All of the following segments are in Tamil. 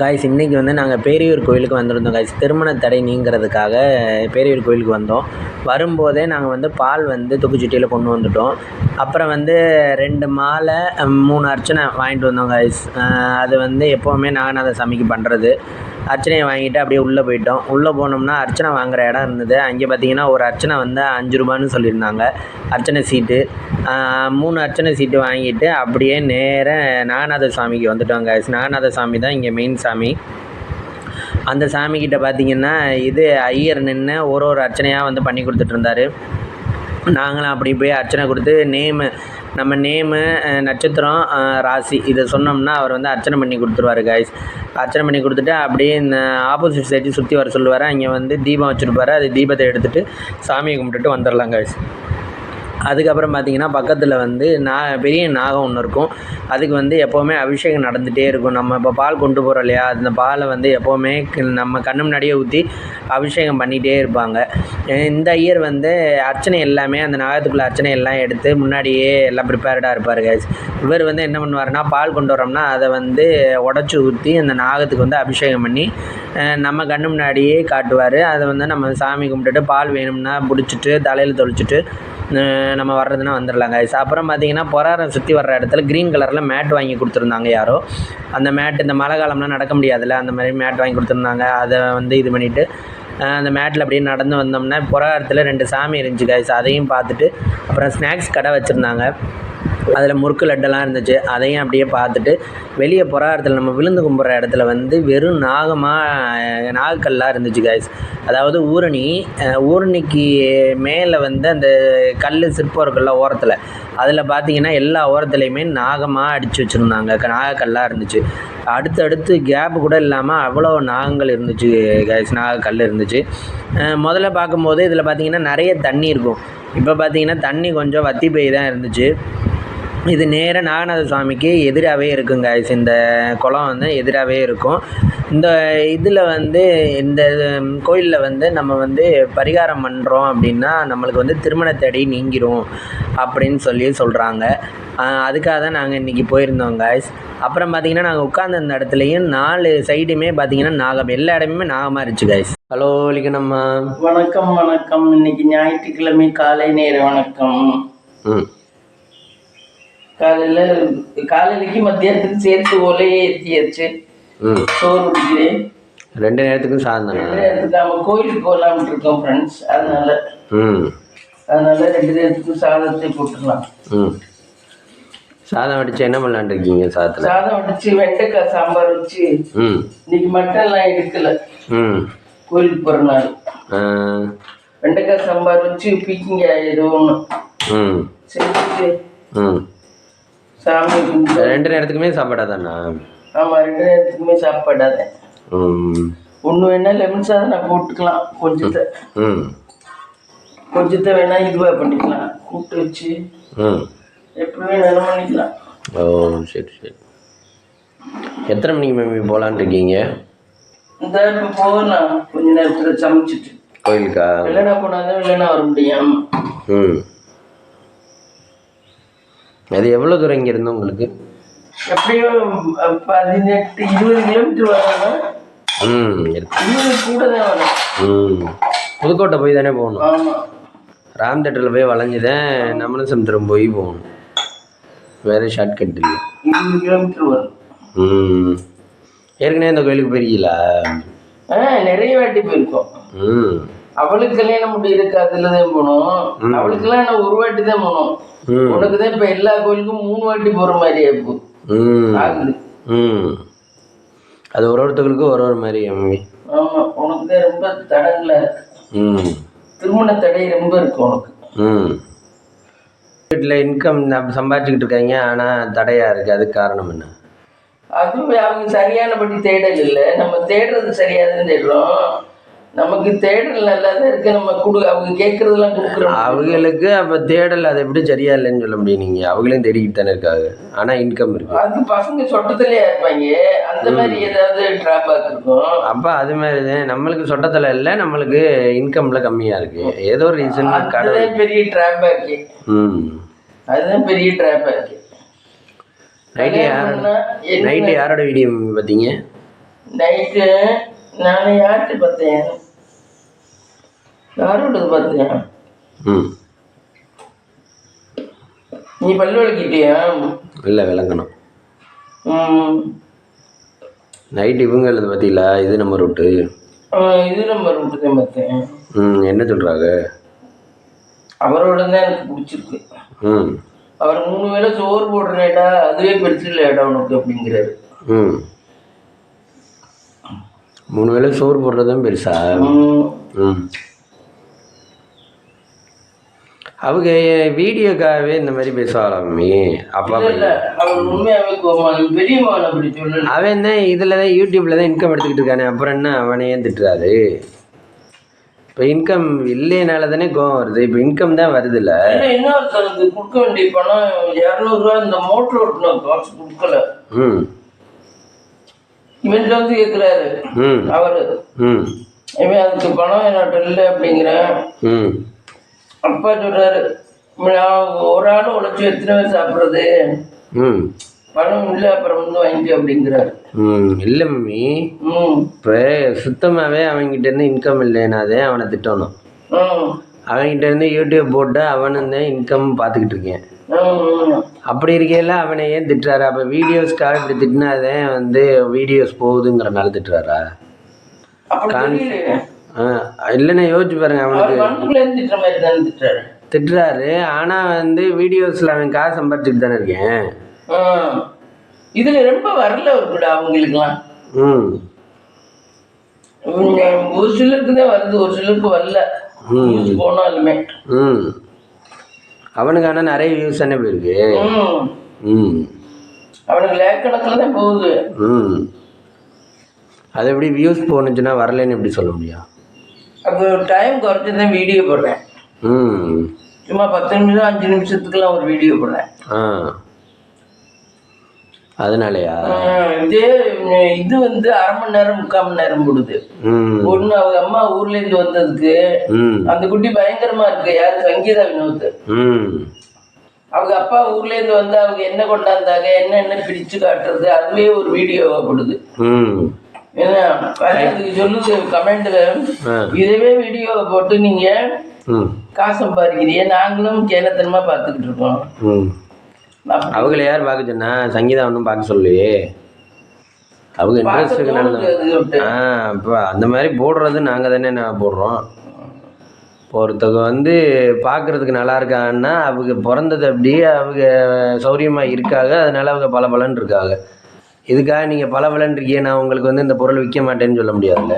காய்ஸ் இன்றைக்கி வந்து நாங்கள் பேரியூர் கோயிலுக்கு வந்திருந்தோம் காய்ஸ். திருமண தடை நீங்கிறதுக்காக பேரியூர் கோயிலுக்கு வந்தோம். வரும்போதே நாங்கள் வந்து பால் வந்து தூக்குச்சட்டியில் கொண்டு வந்துட்டோம். அப்புறம் வந்து 2 மாலை 3 அர்ச்சனை வாங்கிட்டு வந்தோம் காய்ஸ். அது வந்து எப்போவுமே நாகநாத சாமிக்கு பண்ணுறது. அர்ச்சனையை வாங்கிட்டு அப்படியே உள்ளே போயிட்டோம். உள்ளே போனோம்னா அர்ச்சனை வாங்குகிற இடம் இருந்தது. அங்கே பார்த்தீங்கன்னா ஒரு அர்ச்சனை வந்து 5 ரூபான்னு சொல்லியிருந்தாங்க அர்ச்சனை சீட்டு. 3 அர்ச்சனை சீட்டு வாங்கிட்டு அப்படியே நேராக நாகநாத சாமிக்கு வந்துட்டோம் காய்ஸ். நாகநாத சாமி தான் இங்கே மெயின் சாமி. அந்த சாமிக்கிட்ட பார்த்தீங்கன்னா இது ஐயர் நின்று ஒரு அர்ச்சனையாக வந்து பண்ணி கொடுத்துட்ருந்தாரு. நாங்களும் அப்படி போய் அர்ச்சனை கொடுத்து நம்ம நேமு, நட்சத்திரம், ராசி இதை சொன்னோம்னா அவர் வந்து அர்ச்சனை பண்ணி கொடுத்துருவாரு காய்ஸ். அர்ச்சனை பண்ணி கொடுத்துட்டு அப்படியே இந்த ஆப்போசிட் சைடு சுற்றி வர சொல்லுவார். அங்கே வந்து தீபம் வச்சுருப்பாரு. அது தீபத்தை எடுத்துகிட்டு சாமியை கும்பிட்டுட்டு வந்துடலாம் காய்ஸ். அதுக்கப்புறம் பார்த்திங்கன்னா பக்கத்தில் வந்து பெரிய நாகம் ஒன்று இருக்கும். அதுக்கு வந்து எப்போவுமே அபிஷேகம் நடந்துகிட்டே இருக்கும். நம்ம இப்போ பால் கொண்டு போகிறோம் இல்லையா, அந்த பாலை வந்து எப்போவுமே நம்ம கண்ணு முன்னாடியே ஊற்றி அபிஷேகம் பண்ணிகிட்டே இருப்பாங்க. இந்த ஐயர் வந்து அர்ச்சனை எல்லாமே அந்த நாகத்துக்குள்ள அர்ச்சனை எல்லாம் எடுத்து முன்னாடியே எல்லாம் ப்ரிப்பேர்டாக இருப்பார் கைஸ். இவர் வந்து என்ன பண்ணுவாருன்னா, பால் கொண்டு வரோம்னா அதை வந்து உடச்சி ஊற்றி அந்த நாகத்துக்கு வந்து அபிஷேகம் பண்ணி நம்ம கண்ணு முன்னாடியே காட்டுவார். அதை வந்து நம்ம சாமி கும்பிட்டுட்டு பால் வேணும்னா பிடிச்சிட்டு தலையில் தொளிச்சிட்டு நம்ம வர்றதுன்னா வந்துடலாங்க. அப்புறம் பார்த்திங்கன்னா பொறாரம் சுற்றி வர்ற இடத்துல க்ரீன் கலரில் மேட் வாங்கி கொடுத்துருந்தாங்க யாரோ. அந்த மேட் இந்த மழை காலம்லாம் நடக்க முடியாதுல்ல, அந்த மாதிரி மேட் வாங்கி கொடுத்துருந்தாங்க. அதை வந்து இது பண்ணிவிட்டு அந்த மேட்டில் அப்படியே நடந்து வந்தோம்னா பொறாரத்தில் 2 சாமி இருந்துச்சு கைஸ். அதையும் பார்த்துட்டு அப்புறம் ஸ்நாக்ஸ் கடை வச்சுருந்தாங்க. அதில் முறுக்கு லட்டெல்லாம் இருந்துச்சு. அதையும் அப்படியே பார்த்துட்டு வெளியே பொறாரத்தில் நம்ம விழுந்து கும்பிட்ற இடத்துல வந்து வெறும் நாகக்கல்லாக இருந்துச்சு கைஸ். அதாவது ஊரணிக்கு மேலே வந்து அந்த கல் சிற்பம் இருக்குல்ல ஓரத்தில், அதில் பார்த்தீங்கன்னா எல்லா ஓரத்துலேயுமே நாகமாக அடித்து வச்சுருந்தாங்க. நாகக்கல்லாக இருந்துச்சு. அடுத்தடுத்து கேப்பு கூட இல்லாமல் அவ்வளோ நாகங்கள் இருந்துச்சு கைஸ். நாகக்கல் இருந்துச்சு. முதல்ல பார்க்கும்போது இதில் பார்த்திங்கன்னா நிறைய தண்ணி இருக்கும். இப்போ பார்த்திங்கன்னா தண்ணி கொஞ்சம் வற்றி போய் தான் இருந்துச்சு. இது நேராக நாகநாத சுவாமிக்கு எதிராகவே இருக்குங்க கைஸ். இந்த குளம் வந்து எதிராகவே இருக்கும். இந்த இதில் வந்து இந்த கோயிலில் வந்து நம்ம வந்து பரிகாரம் பண்ணுறோம் அப்படின்னா நம்மளுக்கு வந்து திருமண தடை நீங்கிரும் அப்படின்னு சொல்கிறாங்க. அதுக்காக தான் நாங்கள் இன்றைக்கி போயிருந்தோம் கைஸ். அப்புறம் பார்த்திங்கன்னா நாங்கள் உட்காந்துருந்த இடத்துலையும் 4 சைடுமே பார்த்திங்கன்னா நாகம், எல்லா இடமுமே நாகமாக இருந்துச்சு கைஸ். ஹலோ லிக்கணம்மா. வணக்கம் வணக்கம். இன்னைக்கு ஞாயிற்றுக்கிழமை காலை நேர வணக்கம். காலையிலைக்கு மத்தியானத்துக்கு சேர்த்து ஓலையே ஏற்றியாச்சு. சோறு குடிக்கிறேன். 2 நேரத்துக்கும் சாதம். 2 நேரத்துக்கு நம்ம கோயிலுக்கு போகலாம்னு இருக்கோம் ஃப்ரெண்ட்ஸ். அதனால 2 நேரத்துக்கும் சாதத்தை போட்டுடலாம். சாதம் வடிச்சு என்ன பண்ணலான் இருக்கீங்க? சாதம் வடிச்சு வெண்டைக்காய் சாம்பார் வச்சு. இன்னைக்கு மட்டன்லாம் எடுக்கல, கோயிலுக்கு போறனால. வெண்டைக்காய் சாம்பார் வச்சு பீக்கிங்க ஏதோ ஒன்று செஞ்சுட்டு சாமி 2 நேரத்துக்குமே சாப்பாடாதானா? ஆமா, 2 நேரத்துக்குமே சாப்பாடாதான். ஒன்று வேணா லெமன் சாதம் நான் போட்டுக்கலாம். கொஞ்சத்தை வேணா இதுவாக பண்ணிக்கலாம், கூப்பிட்டு வச்சு எப்படி வேணாலும் பண்ணிக்கலாம். ஓ சரி சரி. எத்தனை மணிக்கு மேம் போகலான் இருக்கீங்க? இந்த இப்போ போகலாம் கொஞ்ச நேரத்தில் சமைச்சிட்டு. கோயிலுக்கா? இல்லைன்னா போனாதான் இல்லைன்னா வர முடியும். அது எவ்வளோ தூரம் இங்கே இருந்தோம் உங்களுக்கு? எப்படியும் 18-20 கிலோமீட்டர் வரணும். 20 கூட தான் வரும். புதுக்கோட்டை போய் தானே போகணும்? ஆமாம், ராம் தேட்டரில் போய் வளைஞ்சுதான் நம்மளும் சமுத்திரம் போய் போகணும். வேறு ஷார்ட்கட் இல்லை. 20 கிலோமீட்டர் வரும். ஏற்கனவே இந்த கோயிலுக்கு போயிருக்கீங்களா? நிறைய வாட்டி போயிருக்கோம். அவளுக்கு கல்யாணம் முடியிருக்கு, அதுல தான் போனோம். அவளுக்கெல்லாம் நான் 1 வாட்டி தான் போனோம். உனக்கு தான் இப்ப எல்லா கோயிலுக்கும் 3 வாட்டி போற மாதிரி ஆயிப்போ. அது ஒருத்தவங்களுக்கு ஒரு மாதிரி அம்மி. ஆமா, உனக்கு தான் ரொம்ப தடங்களா இருக்கு. திருமண தடை ரொம்ப இருக்கு உனக்கு. வீட்டில் இன்கம் சம்பாதிச்சுக்கிட்டு இருக்காங்க, ஆனால் தடையாக இருக்குது. அதுக்கு காரணம் என்ன? அதுவும் அவங்க சரியானபடி தேடல் இல்லை. நம்ம தேடுறது சரியாதுன்னு தேடுறோம். நமக்கு தேடல் நல்லா தான் இருக்கு. நம்ம அவங்க கேட்கறதெல்லாம் கொடுக்குறோம் அவங்களுக்கு. அப்போ தேடல் அதை எப்படி சரியா இல்லைன்னு சொல்ல முடியும்? நீங்கள் அவங்களையும் தேடிக்கிட்டு தானே இருக்காங்க, ஆனால் இன்கம் இருக்கு. அது பசங்க சொட்டத்திலேயே இருப்பாங்க. அந்த மாதிரி ஏதாவது டிராபேக் இருக்கும். அப்போ அது மாதிரி தான் நம்மளுக்கு சொட்டத்தில் இல்லை, நம்மளுக்கு இன்கம்ல கம்மியாக இருக்கு. ஏதோ ஒரு ரீசன். அதுதான் பெரிய டிராபேக். அதுதான் பெரிய டிராபேக். நைட்டு யாரோட வீடியோ பார்த்தீங்க? நைட்டு நான் யார்கிட்ட பார்த்தேன், யாரோட பார்த்தேன். நீ பல்லு விளக்கிட்டியா? இல்லை, விளங்கணும். நைட்டு இவங்க எழுத பார்த்தீங்களா? இது நம்ம ரூட்டு. இது நம்ம ரூட்டு தான் பார்த்தேன். என்ன சொல்கிறாங்க? அவரோட தான் எனக்கு பிடிச்சிருக்கு. அவர் 3 வேளை சோறு போடுறேடா, அதுவே பெருசு இல்லைடா உனக்கு அப்படிங்கிறாரு. 3 வேளை சோறு போடுறதும் பெருசா? அவங்க வீடியோக்காகவே இந்த மாதிரி பேசுவாளாமே அப்பா. அவன் தான் இதில் தான் யூடியூப்ல தான் இன்கம் எடுத்துக்கிட்டு இருக்கானே, அப்புறம் என்ன அவனையே திட்டுறாரு? இப்போ இன்கம் இல்லைனால தானே கோவம் வருது. இப்போ இன்கம் தான் வருது இல்லை. என்ன கொடுக்க வேண்டிய பணம் 200 ரூபா இந்த மோட்டர் ஓட்டணும் காசு கொடுக்கல. இவன் வந்து கேட்குறாரு அவரு, இவன் அதுக்கு பணம் என்னட்ட இல்லை அப்படிங்கிறேன். அப்பா சொல்றாரு, ஒரு ஆள் உழைச்சி எத்தனை பேர் சாப்பிட்றது, பணம் இல்லை அப்புறம் வந்து வாங்கிட்டு அப்படிங்கிறாரு. இல்லை மம்மி, இப்போ சுத்தமாகவே அவங்ககிட்ட இருந்து இன்கம் இல்லைனாதே அவனை திட்டணும். அவங்ககிட்ட இருந்து யூடியூப் போட்டு அவனு இன்கம் பார்த்துக்கிட்டு இருக்கேன். அப்படி இருக்கையில அவனை ஏன் திட்டுறாரு? அப்போ வீடியோஸ்க்காக இப்படி திட்டினாதே வந்து வீடியோஸ் போகுதுங்கிறனால திட்டுறாரா? இல்லைன்னா யோசிச்சு பாருங்க. அவனுக்கு திட்டுறாரு, ஆனால் வந்து வீடியோஸில் அவன் காசு சம்பாதிச்சுட்டு தானே இருக்கேன். இதுல ரொம்ப வரல இருக்குடா அவங்களுக்குலாம். ஒரு சிலருக்கு தான் வருது, ஒரு சிலருக்கு வரல. போனாலுமே அவனுக்கு ஆனால் நிறைய வியூஸ் தானே போயிருக்கு. அவனுக்கு லேக்கணக்கில் தான் போகுது. அது எப்படி வியூஸ் போனுச்சுன்னா வரலன்னு எப்படி சொல்ல முடியும்? அப்போ டைம் குறைச்சி தான் வீடியோ போடுறேன். சும்மா 10 நிமிஷம் 5 நிமிஷத்துக்குலாம் ஒரு வீடியோ போடுறேன். அதனாலயா? இது வந்து 1/2 மணி நேரம் 3/4 மணி நேரம் போடுது. ஒண்ணு அவங்க அம்மா ஊர்ல இருந்து வந்ததுக்கு அந்த குட்டி பயங்கரமா இருக்கு. யாரு? சங்கீதா வினோத். அவங்க அப்பா ஊர்ல இருந்து வந்து அவங்க என்ன கொண்டாந்தாங்க, என்ன பிரிச்சு காட்டுறது, அதுவே ஒரு வீடியோவா போடுது. என்ன அதுக்கு சொல்லுது கமெண்ட்ல, இதுவே வீடியோவை போட்டு நீங்க காசு சம்பாதிக்கிறீங்க, நாங்களும் கேனத்தனமா பார்த்துக்கிட்டு இருக்கோம். அவங்கள யார் பார்க்க சொன்னா? சங்கீதா ஒன்றும் பார்க்க சொல்லலையே. அவங்க இன்ட்ரெஸ்ட்டுக்கு இப்போ அந்த மாதிரி போடுறது நாங்கள் தானே போடுறோம். ஒருத்தவங்க வந்து பார்க்குறதுக்கு நல்லா இருக்காங்கன்னா அவங்க பிறந்தது அப்படியே அவங்க சௌரியமாக இருக்காங்க, அதனால அவங்க பலன்னு இருக்காங்க. இதுக்காக நீங்கள் பலன்னு இருக்கீங்க, நான் உங்களுக்கு வந்து இந்த பொருள் விற்க மாட்டேன்னு சொல்ல முடியாதுல்ல.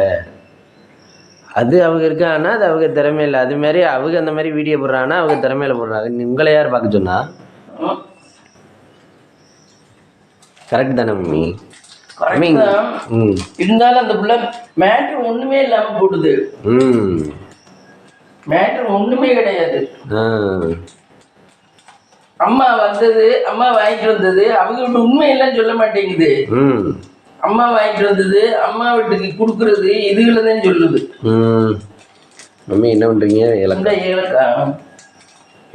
அது அவங்க இருக்காங்கன்னா அது அவங்க திறமையில்லை. அதுமாரி அவங்க அந்த மாதிரி வீடியோ போடுறாங்கன்னா அவங்க திறமையில போடுறாங்க. உங்களை யார் பார்க்க சொன்னா? கரெக்ட் தானே மம்மி? இருந்தாலும் அந்த புள்ள மேட்ரு ஒண்ணுமே இல்லாம போடுது. மேட்ரு ஒண்ணுமே கிடையாது. அம்மா வந்தது, அம்மா வாங்கிட்டு வந்தது, அவங்க வீட்டு உண்மையெல்லாம் சொல்ல மாட்டேங்குது. அம்மா வாங்கிட்டு வந்தது, அம்மா வீட்டுக்கு கொடுக்கறது, இதுகளதான் சொல்லுது. மம்மி என்ன பண்றீங்க? ஏலக்காய்.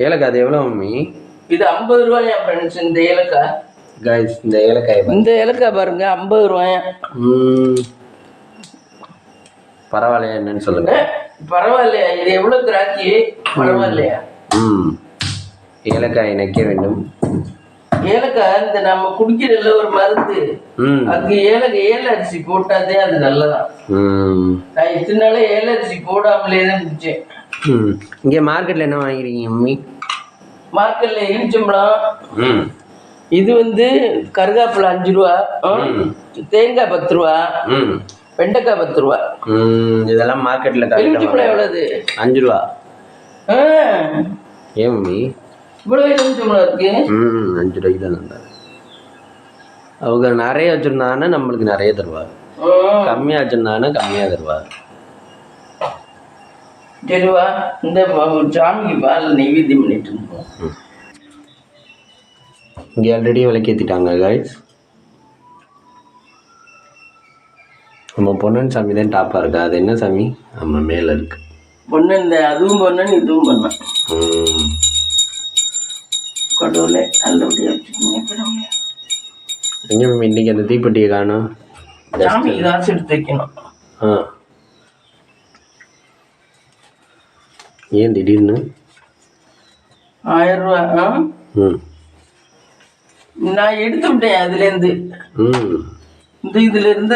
ஏலக்காய் அது எவ்வளோ மம்மி? இது 50 ரூபாய் என் ஃப்ரெண்ட்ஸ். இந்த ஏலக்காய் கைஸ், இந்த ஏலக்காய் பாருங்க 50 ரூபாய். பரவாயில்லையா? என்னன்னு சொல்லுங்க. பரவாயில்லையா? இது எவ்வளவு கிராக்கி? பரவாயில்லையா? ஏலக்காய் நினைக்க வேண்டும். ஏலக்காய் இந்த நம்ம குடிக்கிறதுல ஒரு மருந்து, அதுக்கு ஏல அரிசி போட்டாதே அது நல்லதான். நான் இத்தனை நாள ஏல அரிசி போடாமலே தான் குடிச்சேன். இங்க மார்க்கெட்ல என்ன வாங்கிருக்கீங்க மம்மி? மார்க்கெட்ல எலுமிச்சம்பழம், இது வந்து கருகாப்பிலை 5 ரூபா, தேங்காய் 10 ரூபா, வெண்டைக்காய் 10 ரூபா. இதெல்லாம் மார்க்கெட்ல. எலுமிச்சம்பழம் எவ்வளவு? 5 ரூபா. ஏன் மம்மி இவ்வளவு எலுமிச்சம்பழம் இருக்கு? 5 ரூபாய்க்கு தான் இருந்தாரு. அவங்க நிறைய வச்சிருந்தாங்கன்னா நம்மளுக்கு நிறைய தருவாங்க, கம்மியா வச்சிருந்தாங்கன்னா கம்மியா தருவாங்க. சரிவா, இந்த சாமிக்கு பால் நெய்வேத்தியம் பண்ணிட்டு இருந்தோம். இங்கே ஆல்ரெடி விளக்கேற்றிட்டாங்க கைஸ். நம்ம பொன்னன் சாமி தான் டாப்பாக இருக்கா? அது என்ன சாமி? நம்ம மேலே இருக்கு பொன்னன். இந்த அதுவும் பொன்னன், இதுவும் பொன்னன். கடவுளே நல்லபடியாக வச்சுக்கோங்க. எங்கே மேம் இன்னைக்கு அந்த தீப்பெட்டியை காணும்? சாமிக்கு காசு எடுத்து வைக்கணும். ஏன் திடீர்னு 1000 ரூபா? நான் எடுத்து விட்டேன் அதுலேருந்து. இதுல இருந்து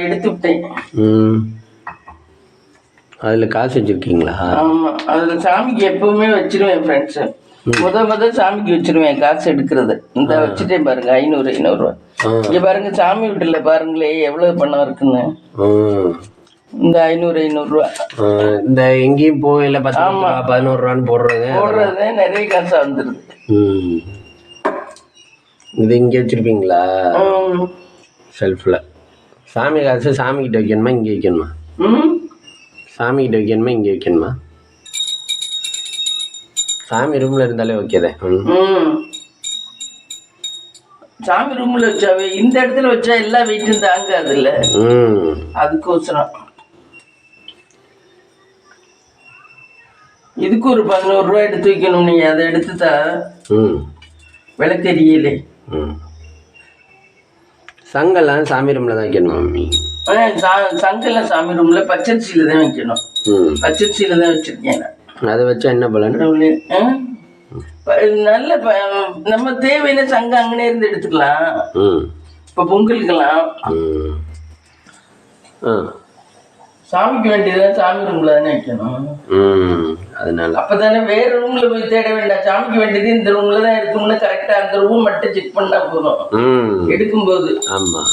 எடுத்து விட்டேன். அதுல காசு வச்சிருக்கீங்களா? ஆமா, அதுல சாமிக்கு எப்பவுமே வச்சிருவேன் ஃப்ரெண்ட்ஸ். முத சாமிக்கு வச்சிருவேன் காசு எடுக்கிறது. இந்த வச்சுட்டேன் பாருங்க, 500 ரூபா. இங்க பாருங்க சாமி வீட்டுல பாருங்களே எவ்வளவு பணம் இருக்குன்னு. இந்த 500 ரூபா இந்த எங்கேயும் போகல. 11 ரூபான்னு போடுறது நிறைய காசா வந்துருது. இது இங்க வச்சிருப்பீங்களா ஷெல்ஃப்ல? சாமி காசு சாமி கிட்ட வைக்கணுமா இங்க வைக்கணுமா? சாமி கிட்ட வைக்கணுமா இங்க வைக்கணுமா? சாமி ரூம்ல இருந்தாலே ஓகேதே. சாமி ரூம்ல வச்சாவே இந்த இடத்துல வச்சா எல்லா வெயிட்டும் தாங்காது இல்ல, அதுக்கோசரம். இதுக்கு ஒரு 11 ரூபா எடுத்து வைக்கணும். நீங்க அதை எடுத்துட்டா விளக்கெரியலே. சங்கெல்லாம் சாமி ரூம்ல தான் வைக்கணும் மம்மி. சங்கெல்லாம் சாமி ரூம்ல பச்சரிசியில தான் வைக்கணும். பச்சரிசியில தான் வச்சிருக்கேன். அதை வச்சா என்ன பலன்? நல்ல நம்ம தேவையில சங்கம் அங்கனே இருந்து எடுத்துக்கலாம். இப்ப பொங்கலுக்கெல்லாம் சாமிக்கு வேண்டியதுதான் சாமி ரூம்ல தானே வைக்கணும். அதனால அப்பதானே வேற ரூம்ல போய் தேட வேண்டாம். சாமிக்கு வேண்டியது இந்த ரூம்ல தான் இருக்கும்னு கரெக்டா அந்த ரூம் மட்டும் செக் பண்ணா போதும் எடுக்கும்போது. ஆமா,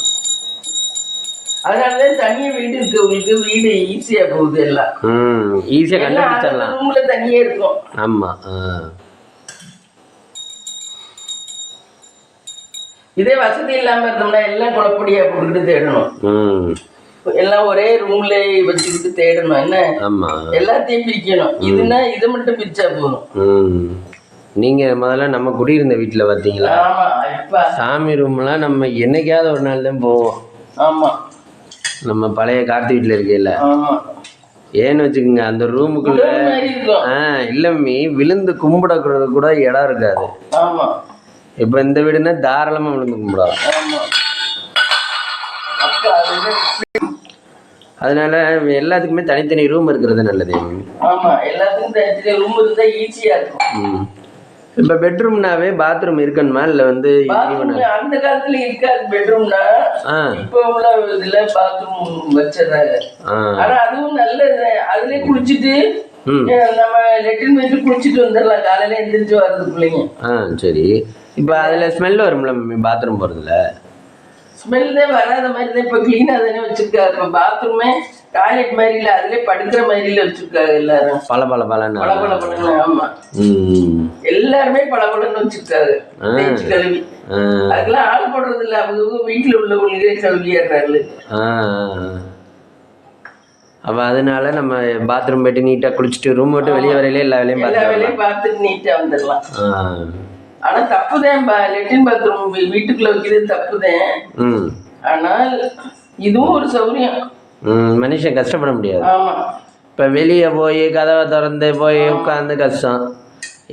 அதனாலதான் தனியா வீடு இருக்கு. உங்களுக்கு வீடு ஈஸியா போகுது. எல்லாம் ஈஸியா கண்டுபிடிச்சிடலாம். ரூம்ல தனியே இருக்கும். ஆமா, இதே வசதி இல்லாம இருந்தோம்னா எல்லாம் குழப்படியா போட்டுக்கிட்டு தேடணும். எல்லாம் ஒரே ரூம்ல வச்சுக்கிட்டு தேடணும். என்ன எல்லாத்தையும் பிரிக்கணும். இதுன்னா இதை மட்டும் பிரிச்சா போதும். நீங்க முதல்ல நம்ம குடியிருந்த வீட்டுல பாத்தீங்களா, சாமி ரூம்லாம் நம்ம என்னைக்காவது ஒரு நாள் தான் போவோம். ஆமா, நம்ம பழைய கார்த்தி வீட்டுல இருக்கையில ஏன்னு வச்சுக்கோங்க, அந்த ரூமுக்குள்ள இல்ல விழுந்து கும்பிடக்கூடாது கூட இடம் இருக்காது. இப்ப இந்த வீடுன்னா தாராளமா விழுந்து கும்பிடலாம். அதனால எல்லாத்துக்குமே தனித்தனி ரூம் இருக்கிறது நல்லது. ஆமா, எல்லாத்துக்கும் தனித்தனி ரூம் இருந்தா ஈஸியா இருக்கும். இப்ப பெட்ரூம்னாவே பாத்ரூம் இருக்கணுமா இல்ல வந்து அந்த காலத்துல இருக்காது பெட்ரூம்னா. இப்ப உள்ள இதுல பாத்ரூம் வச்சிடறாங்க. ஆனா அதுவும் நல்லது. அதுலயே குளிச்சுட்டு நம்ம லெட்டின் போயிட்டு குளிச்சுட்டு வந்துடலாம் காலையில எந்திரிச்சு வர்றதுக்குள்ளேயும். சரி, இப்ப அதுல ஸ்மெல் வரும்ல பாத்ரூம் போறதுல? ஸ்மெல்லே வராத மாதிரி தான் இப்ப கிளீனா தானே வச்சிருக்காரு. இப்ப பாத்ரூமே டாய்லெட் மாதிரி இல்ல, அதுலயே படுக்கிற மாதிரில வச்சிருக்காங்க எல்லாரும். பளபளன்னு. ஆமா, எல்லாருமே பளபளன்னு வச்சிருக்காரு. கழுவி அதுக்கெல்லாம் ஆள் போடுறது இல்ல. அவங்க வீட்டுல உள்ளவங்களே கழுவிடுறாரு. அப்ப அதனால நம்ம பாத்ரூம் போயிட்டு நீட்டா குளிச்சுட்டு ரூம் விட்டு வெளியே வரையில எல்லா வேலையும் பார்த்துட்டு நீட்டா வந்துடலாம். ஆனா தப்புதான், லெட்டின் பாத்ரூம் வீட்டுக்குள்ள வைக்கிறது தப்புதான். ஆனால் இதுவும் ஒரு சௌரியம். மனுஷன் கஷ்டப்பட முடியாது. ஆமா, இப்ப வெளியே போய் கதவை திறந்து போய் உட்காந்து கஷ்டம்.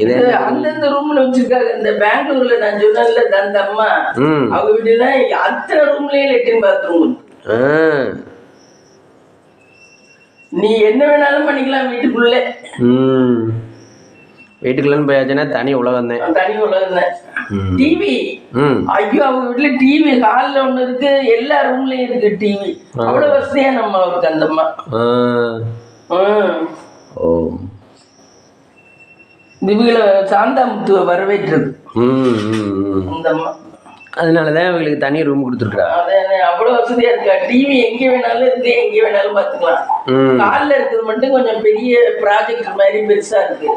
இது அந்தந்த ரூம்ல வச்சிருக்காங்க. இந்த பெங்களூர்ல நான் சொன்னேன்ல அந்த அம்மா, அவங்க வீட்டுல அத்தனை ரூம்லயே லெட்டின் பாத்ரூம். நீ என்ன வேணாலும் பண்ணிக்கலாம் வீட்டுக்குள்ள. வீட்டுக்குள்ளன்னு போயாச்சுன்னா தனி உலகம் தான். தனி உலகம் தான். டிவி, ஐயோ அவங்க வீட்டுல டிவி ஹால்ல ஒண்ணு இருக்கு, எல்லா ரூம்லயும் இருக்கு டிவி. அவ்வளவு வசதியா நம்ம அவருக்கு அந்த அம்மா. திவிகளை சாந்தாமுத்துவ வரவேற்றது அந்த அம்மா. அதனாலதான் அவங்களுக்கு தனி ரூம் கொடுத்துருக்கா. அவ்வளவு வசதியா இருக்கா. டிவி எங்க வேணாலும் இருக்கு, எங்க வேணாலும் பாத்துக்கலாம். கால்ல இருக்குது மட்டும் கொஞ்சம் பெரிய ப்ராஜெக்ட் மாதிரி பெருசா இருக்கு.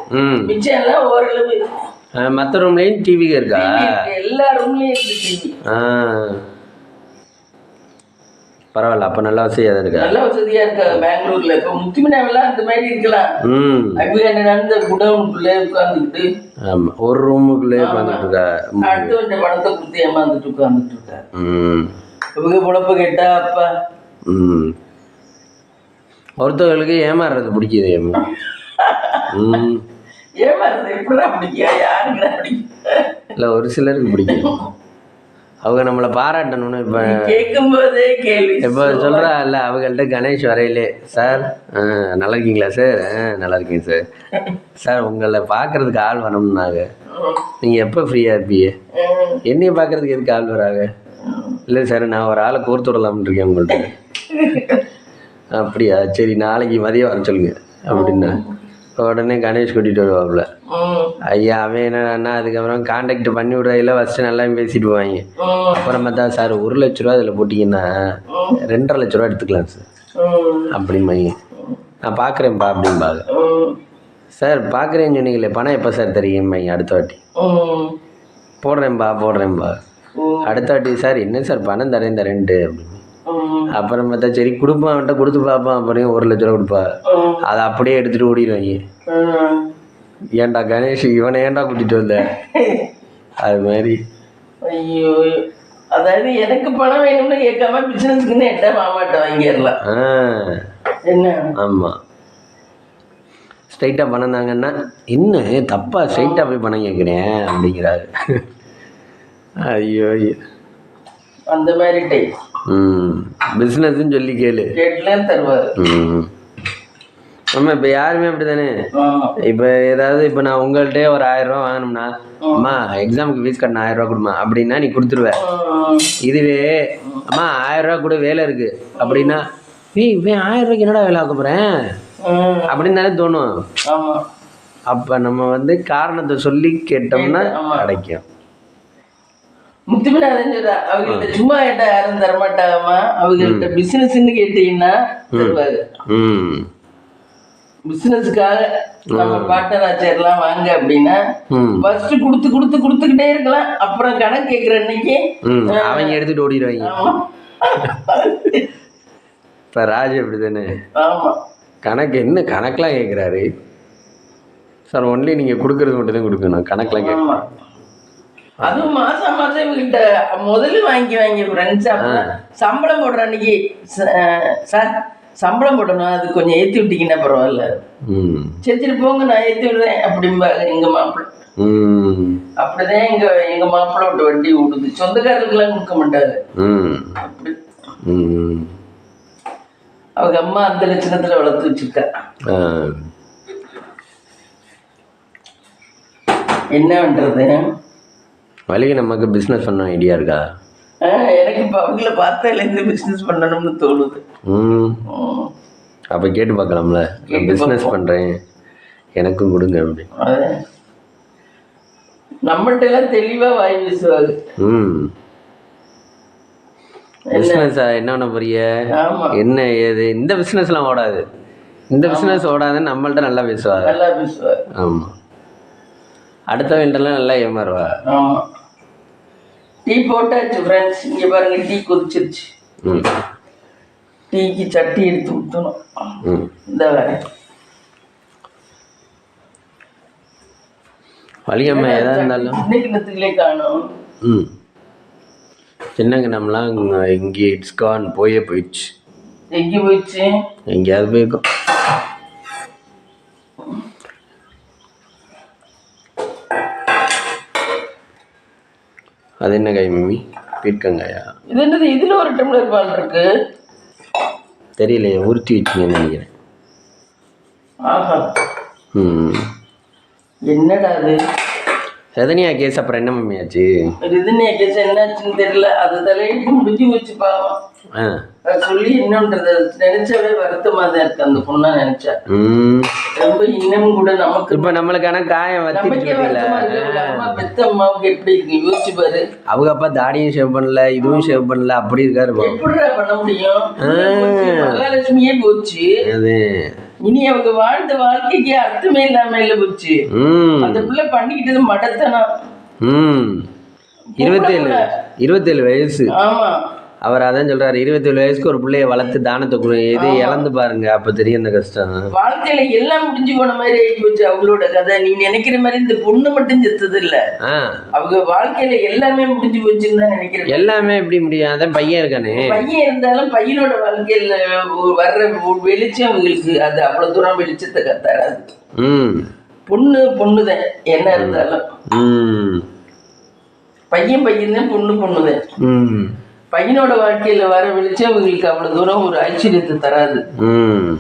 மிச்சம் எல்லாம் ஓரளவு. மத்த ரூம்லயும் டிவி இருக்கா? எல்லா ரூம்லயும் இருக்கு டிவி. பரவாயில்ல, அப்ப நல்ல வசதியா இருக்கா. நல்ல வசதியா இருக்கா பெங்களூர்ல. இப்ப முத்துமினாவெல்லாம் அந்த மாதிரி இருக்கலாம். அந்த குடவுனுக்குள்ளே உட்கார்ந்துக்கிட்டு ஒரு ரூமுக்குள்ளே உட்கார்ந்துட்டு இருக்கா. அடுத்து கொஞ்சம் பணத்தை கொடுத்து ஏமாந்துட்டு உட்கார்ந்துட்டு இருக்கா. இவங்க பொழப்பு கேட்டா அப்பா. ஒருத்தவங்களுக்கு ஏமாறுறது பிடிக்குது. ஏமாறுறது எப்படிதான் பிடிக்கும்? யாருக்குதான் பிடிக்கும்? இல்ல ஒரு சிலருக்கு பிடிக்கும். அவங்க நம்மளை பாராட்டணும்னு இப்போ கேட்கும் போதே கேள்வி. இப்போ சொல்கிறா இல்லை அவங்கள்ட்ட கணேஷ் வரையிலே, சார் நல்லா இருக்கீங்களா சார்? நல்லா இருக்கீங்க சார். சார் உங்களை பார்க்கறதுக்கு ஆள் வரணும்னாங்க, நீங்கள் எப்போ ஃப்ரீயாக இருப்பீங்க? என்னையை பார்க்கறதுக்கு எதுக்கு ஆள் வராங்க? இல்லை சார் நான் ஒரு ஆளை கோர்த்து விடலாம்னு இருக்கேன் உங்கள்கிட்ட. அப்படியா, சரி நாளைக்கு மதியம் வர சொல்லுங்க அப்படின்னா உடனே கணேஷ் கூட்டிகிட்டு வருவாப்புல. ஐயா அவன் என்னன்னா அதுக்கப்புறம் கான்டாக்ட் பண்ணி விடுறதில்ல, ஃபஸ்ட்டு நல்லா பேசிட்டு போவாங்க. அப்புறம் பார்த்தா சார் 1 லட்ச ரூபா அதில் போட்டிங்கன்னா 2.5 லட்ச ரூபா எடுத்துக்கலாம் சார் அப்படிம்பாங்க. நான் பார்க்குறேன்ப்பா அப்படிம்பாங்க. சார் பார்க்குறேன்னு சொன்னீங்களே பணம் எப்போ சார் தெரியும்பாங்க. அடுத்த வாட்டி போடுறேன்பா அடுத்த வாட்டி சார் என்ன சார் பணம் தரேன்ட்டு அப்படின்னு. அப்புறம் பார்த்தா சரி கொடுப்பான், அவன்கிட்ட கொடுத்து பார்ப்பான். அப்புறம் 1 லட்ச ரூபா கொடுப்பா, அதை அப்படியே எடுத்துகிட்டு ஓடிடுவாங்க. ஏன்டா கணேஷ் இவனை ஏன்டா கூட்டிகிட்டு வந்த? அது மாதிரி. ஐயோ, அதாவது எனக்கு பணம் வேணும்னு கேட்காம பிசினஸ்க்குன்னு எட்ட மாமாட்ட வாங்கிடலாம். என்ன? ஆமாம், ஸ்ட்ரைட்டாக பணம் தாங்கன்னா இன்னும் தப்பா ஸ்ட்ரைட்டாக போய் பணம் கேட்குறேன் அப்படிங்கிறாரு. ஐயோ அந்த மாதிரி டைப். பிஸ்னஸ்ன்னு சொல்லி கேட்டுலாம் தருவார். ஆமாம், இப்போ யாருமே அப்படி தானே. இப்போ ஏதாவது இப்போ நான் உங்கள்கிட்டே ஒரு 1000 ரூபா வாங்கணும்னா, அம்மா எக்ஸாமுக்கு ஃபீஸ் கட்டின 1000 ரூபா கொடுமா அப்படின்னா நீ கொடுத்துருவேன். இதுவே அம்மா 1000 ரூபா கூட வேலை இருக்குது அப்படின்னா, இவன் 1000 ரூபாய்க்கு என்னடா வேலை ஆக்க போகிறேன் அப்படின்னு தானே தோணும். அப்போ நம்ம வந்து காரணத்தை சொல்லி கேட்டோம்னா கிடைக்கும். முத்துமினாதன் சொல்றா, அவங்கள்ட்ட சும்மா கேட்டா யாரும் தரமாட்டாங்கம்மா, அவங்கள்ட்ட பிசினஸ்ன்னு கேட்டீங்கன்னா தருவாரு. பிசினஸுக்காக நம்ம பார்ட்னராச்சர்லாம் வாங்க அப்படின்னா ஃபர்ஸ்ட் கொடுத்துக்கிட்டே இருக்கலாம். அப்புறம் கணக்கு கேட்குற அன்னைக்கு அவங்க எடுத்துட்டு ஓடிடுவாங்க. இப்போ ராஜ் அப்படி தானே. ஆமாம், கணக்கு என்ன கணக்கெலாம் கேட்குறாரு சார். ஒன்லி நீங்கள் கொடுக்கறது மட்டும் தான் கொடுக்கணும், கணக்கெலாம் கேட்கணும். அதுவும் மாசம் இவங்கிட்ட முதல்ல வாங்கி ஃப்ரெண்ட்ஸ் சம்பளம் போடுற அன்னைக்கு சார் சம்பளம் போடணும், அது கொஞ்சம் ஏற்றி விட்டீங்கன்னா பரவாயில்ல. சரி போங்க நான் ஏற்றி விடுறேன் அப்படிம்பாங்க எங்க மாப்பிள்ளை. அப்படிதான் எங்க மாப்பிள்ளை விட்டு வண்டி ஓடுது. சொந்தக்காரர்களுக்கெல்லாம் கொடுக்க மாட்டாரு. அப்படி அவங்க அம்மா அந்த லட்சணத்துல வளர்த்து வச்சிருக்கா. என்ன பண்றது? வழிக்கு நமக்கு பிஸ்னஸ் பண்ண ஐடியா இருக்கா? எனக்கு இப்போ அவங்கள பார்த்தாலேருந்து பிஸ்னஸ் பண்ணணும்னு தோணுது. அப்போ கேட்டு பார்க்கலாம்ல, நான் பிஸ்னஸ் பண்ணுறேன் எனக்கும் கொடுங்க அப்படி. நம்மள்ட்ட எல்லாம் தெளிவாக வாய் வீசுவாங்க. பிஸ்னஸா என்ன பண்ண போறிய, என்ன ஏது, இந்த பிஸ்னஸ்லாம் ஓடாது, இந்த பிஸ்னஸ் ஓடாதுன்னு நம்மள்ட்ட நல்லா பேசுவாங்க. ஆமாம், அடுத்தவன்ட்டெல்லாம் நல்லா ஏமாறுவா. ஆமாம், டீ போட்டாச்சு ஃப்ரெண்ட்ஸ். இங்கே பாருங்க டீ கொதிச்சிருச்சு. டீக்கு சட்டி எடுத்து ஊற்றணும். இந்த வேலை வலியம்மா எதாக இருந்தாலும் சின்ன கிணத்துக்குள்ளே காணும். சின்ன கிணம்லாம் இங்கே இட்ஸ்கான் போயிடுச்சு. எங்கே போயிடுச்சு? எங்கேயாவது போயிருக்கோம். அது என்ன காய் மம்மி? பீர்க்கங்காயா? இது என்னது? இதுல ஒரு டம்ளர் பால் இருக்கு. தெரியலையே, உருட்டி வச்சிங்கன்னு நினைக்கிறேன். ஆஹா, என்னடா அது? ரதனியா கேஸ் அப்புறம் என்ன மம்மி ஆச்சு? ரதனியா கேஸ் என்னாச்சுன்னு தெரியல. அது தலையிட்டு முடிஞ்சு வச்சு பாவம். சொல்லி என்னன்றது நினைச்சாவே வருத்தமா தான் இருக்கு. அந்த பொண்ணா நினைச்சா ரொம்ப இன்னமும் கூட நமக்கு இப்ப நம்மளுக்கான காயம் பெத்த அம்மாவுக்கு எப்படி இருக்கு யோசிச்சு பாரு. அவங்க அப்பா தாடியும் ஷேவ் பண்ணல, இதுவும் ஷேவ் பண்ணல, அப்படி இருக்காரு. எப்படிடா பண்ண முடியும்? மகாலட்சுமியே போச்சு. இனி அவங்க வாழ்ந்த வாழ்க்கைக்கு அர்த்தமே இல்லாம இல்ல போச்சு. அந்த பிள்ளை பண்ணிக்கிட்டது மடத்தனம். 27 வயசு. ஆமா, அவர் அதான் சொல்றாரு, 27 வயசுக்கு ஒரு பிள்ளைய வளர்த்து தானத்தை இது இழந்து பாருங்க, அப்ப தெரியும் அந்த கஷ்டம். வாழ்க்கையில எல்லாம் முடிஞ்சு போன மாதிரி ஆகி போச்சு அவங்களோட கதை. நீ நினைக்கிற மாதிரி இந்த பொண்ணு மட்டும் செத்தது இல்ல, அவங்க வாழ்க்கையில எல்லாமே முடிஞ்சு போச்சுன்னு தான் நினைக்கிறேன். எல்லாமே எப்படி முடியும்? அதான் பையன் இருக்கானே. பையன் இருந்தாலும் பையனோட வாழ்க்கையில வர்ற வெளிச்சம் அவங்களுக்கு அது அவ்வளவு தூரம் வெளிச்சத்தை கத்தாராது. பொண்ணுதான் என்ன இருந்தாலும். பையன் தான், பொண்ணுதான். பையனோட வாழ்க்கையில வர வெளிச்சம் இவங்களுக்கு அவ்வளவு தூரம் ஒரு ஐஸ்வர்யத்தை தராது.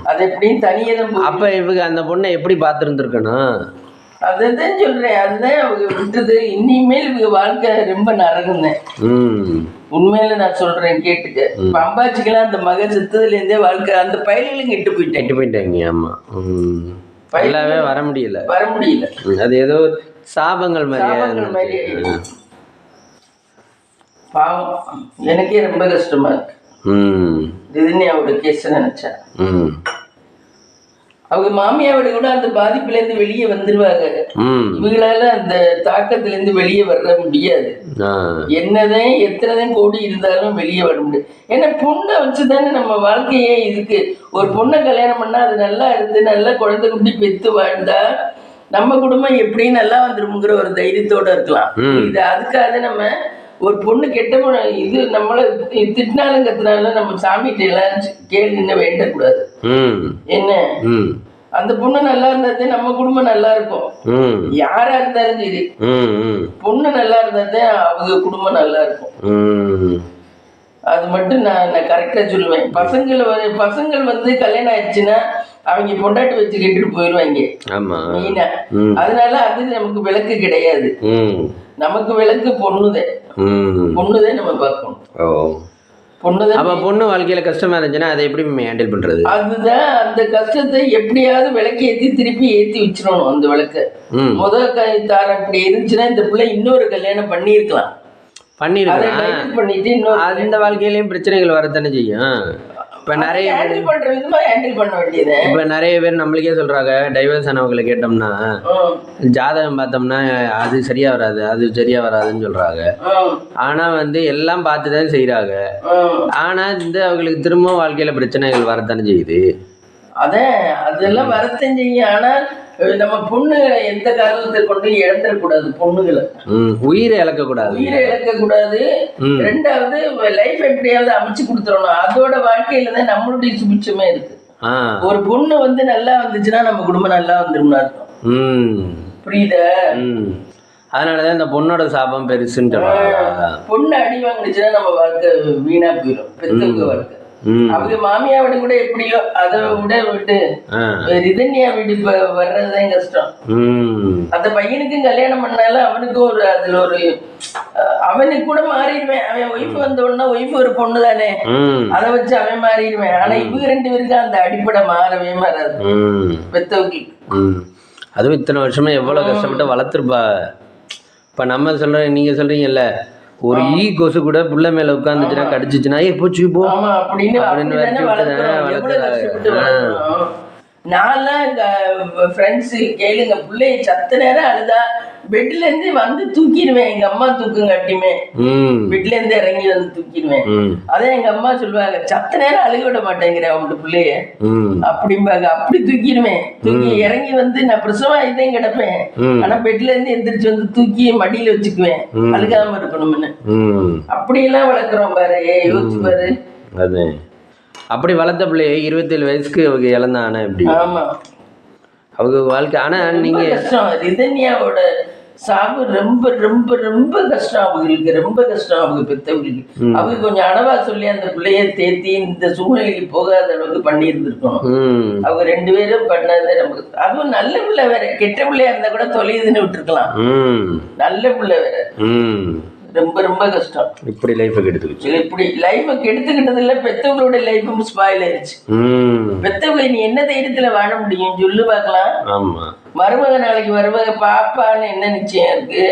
அது எப்படின்னு தனியே தான். அப்ப இவங்க அந்த பொண்ணை எப்படி பார்த்துருந்துருக்கணும்? அதான் சொல்றேன், அதுதான் அவங்க விட்டது. இனிமேல் இவங்க வாழ்க்கை ரொம்ப நரகுந்தேன். உண்மையில நான் சொல்றேன் கேட்டுக்க. அம்பாச்சிக்கெல்லாம் அந்த மக செத்ததுல இருந்தே வாழ்க்கை அந்த பயிர்களும் கெட்டு போயிட்டாங்க. ஆமா, எல்லாமே வர முடியல. அது ஏதோ சாபங்கள் மாதிரி. பாவம், எனக்கே ரொம்ப கஷ்டமா இருக்கு. திதினியாவோட கேஸ் நினைச்சா. அவங்க மாமியாவோட கூட அந்த பாதிப்புல இருந்து வெளியே வந்துருவாங்க. இவங்களால அந்த தாக்கத்துல இருந்து வெளியே வர முடியாது. என்னதான் எத்தனைதான் கோடி இருந்தாலும் வெளியே வர முடியாது. ஏன்னா பொண்ணை வச்சுதானே நம்ம வாழ்க்கையே இருக்கு. ஒரு பொண்ணை கல்யாணம் பண்ணா அது நல்லா இருந்து நல்லா குழந்தை குட்டி பெத்து வாழ்ந்தா நம்ம குடும்பம் எப்படியும் நல்லா வந்துருமுங்கிற ஒரு தைரியத்தோட இருக்கலாம். இது அதுக்காக நம்ம ஒரு பொண்ணு கெட்ட இது நம்மள திட்டினாலும் கத்தினாலும் நம்ம சாமிகிட்ட எல்லாம் கேள்வி வேண்டக்கூடாது. என்ன, அந்த பொண்ணு நல்லா இருந்தாதான் நம்ம குடும்பம் நல்லா இருக்கும். யாரா இருந்தாலும் சரி, பொண்ணு நல்லா இருந்தாதான் அவங்க குடும்பம் நல்லா இருக்கும். அது மட்டும் நான் கரெக்டா சொல்லுவேன். பசங்கள் வந்து கல்யாணம் ஆயிடுச்சுன்னா அவங்க பொண்டாட்டி வச்சு கேட்டுட்டு போயிடுவாங்க மெயினா. அதனால அது நமக்கு விளக்கு கிடையாது. நமக்கு விளக்கு பொண்ணுதான் நம்ம பார்க்கணும். பொண்ணு வாழ்க்கையில கஷ்டமா இருந்துச்சுன்னா அதை எப்படி ஹேண்டில் பண்றது? அதுதான், அந்த கஷ்டத்தை எப்படியாவது விளக்கு ஏத்தி திருப்பி ஏத்தி வச்சிடணும். அந்த விளக்க முதல் தாரம் இப்படி இருந்துச்சுன்னா இந்த பிள்ளை இன்னொரு கல்யாணம் பண்ணிருக்கலாம். பண்ணிட்டு அந்த வாழ்க்கையிலயும் பிரச்சனைகள் வரத்தானே செய்யும். இப்போ நிறைய இப்போ நிறைய பேர் நம்மளுக்கே சொல்றாங்க, டைவர்ஸ் ஆனவங்களை கேட்டோம்னா ஜாதகம் பார்த்தோம்னா அது சரியா வராது, அது சரியா வராதுன்னு சொல்றாங்க. ஆனா வந்து எல்லாம் பார்த்துதான் செய்யறாங்க. ஆனா அவங்களுக்கு திரும்ப வாழ்க்கையில பிரச்சனைகள் வரத்தானே செய்யுது. அதெல்லாம் வரத்தான் செய்யும். ஆனா நம்ம பொண்ணுகளை எந்த காரணத்தை கொண்டு இழந்துடக்கூடாது. பொண்ணுகளை உயிரை இழக்கக்கூடாது. ரெண்டாவது லைஃப் எப்படியாவது அமைச்சு கொடுத்துடணும். அதோட வாழ்க்கையில தான் நம்மளுடைய சுபிட்சமே இருக்கு. ஒரு பொண்ணு வந்து நல்லா வந்துச்சுன்னா நம்ம குடும்பம் நல்லா வந்துரும்னு அர்த்தம். புரியுதா? அதனாலதான் இந்த பொண்ணோட சாபம் பெருசுன்னு சொல்றாங்க. பொண்ணு அடி வாங்கிச்சுன்னா நம்ம வாழ்க்கை வீணா போயிடும். பெத்தவங்க வாழ்க்கை அவங்க மாமியாவோட கூட எப்படியோ அதை விட்டு ரிதன்யா வீடு வர்றதுதான் கஷ்டம். அந்த பையனுக்கும் கல்யாணம் பண்ணாலும் அவனுக்கு ஒரு அதுல ஒரு அவனுக்கு கூட மாறிடுவேன். அவன் ஒய்ஃப் வந்த உடனே ஒய்ஃப் ஒரு பொண்ணு தானே, அதை வச்சு அவன் மாறிடுவேன். ஆனா இவங்க ரெண்டு பேருக்கும் அந்த அடிப்படை மாறவே மாறாது பெத்தவங்களுக்கு. அதுவும் இத்தனை வருஷமா எவ்வளவு கஷ்டப்பட்டு வளர்த்துருப்பா. இப்ப நம்ம சொல்றோம், நீங்க சொல்றீங்கல்ல, ஒரு ஈ கொசு கூட புள்ள மேல உட்காந்துச்சுன்னா கடிச்சிச்சுன்னா போச்சு போ அப்படின்னு நான்லாம் ஃப்ரெண்ட்ஸு கேளுங்க, பிள்ளைய சத்த நேரம் அழுதா பெட்ல இருந்து வந்து தூக்கிடுவேன். எங்க அம்மா தூக்குங்காட்டியுமே பெட்ல இருந்து இறங்கி வந்து தூக்கிடுவேன். அதான் எங்க அம்மா சொல்லுவாங்க, சத்த நேரம் அழுக விட மாட்டேங்கிறேன் அவங்களோட பிள்ளைய அப்படிம்பாங்க. அப்படி தூக்கிடுவேன். தூக்கி இறங்கி வந்து நான் பிரசவம் ஆகிதான் கிடப்பேன். ஆனா பெட்ல இருந்து எந்திரிச்சு வந்து தூக்கி மடியில வச்சுக்குவேன், அழுகாம இருக்கணும்னு. அப்படியெல்லாம் வளர்க்குறோம் பாரு, யோசிச்சு பாரு. அப்படி வளர்த்த பிள்ளைய 27 வயசுக்கு அவங்க இழந்தானா எப்படி? ஆமா, அவங்க வாழ்க்கை. ஆனா நீங்க கஷ்டம். ரிதன்யாவோட சாவு ரொம்ப ரொம்ப ரொம்ப கஷ்டம். அவங்களுக்கு ரொம்ப கஷ்டம். அவங்க பெத்தவங்களுக்கு அவங்க கொஞ்சம் அடவா சொல்லி அந்த பிள்ளைய தேத்தி இந்த சூழ்நிலைக்கு போகாத அளவுக்கு பண்ணி இருந்திருக்கணும். அவங்க ரெண்டு பேரும் பண்ணாத நமக்கு. அதுவும் நல்ல பிள்ளை வேற, கெட்ட பிள்ளையா இருந்தா கூட தொலையுதுன்னு விட்டுருக்கலாம். நல்ல பிள்ளை வேற, ரொம்ப ரொம்ப கஷ்டம். இப்படி லைஃப் கெடுத்துக்கிச்சு. இப்படி லைஃபை கெடுத்துக்கிட்டது இல்ல, பெத்தவங்களோட லைஃபும் ஸ்பாயில் ஆயிடுச்சு. பெத்தவங்க நீ என்ன தைரியத்துல வாழ முடியும் சொல்லு பார்க்கலாம். ஆமா, மருமக நாளைக்கு மருமக பாப்பான்னு என்ன நிச்சயம் இருக்கு?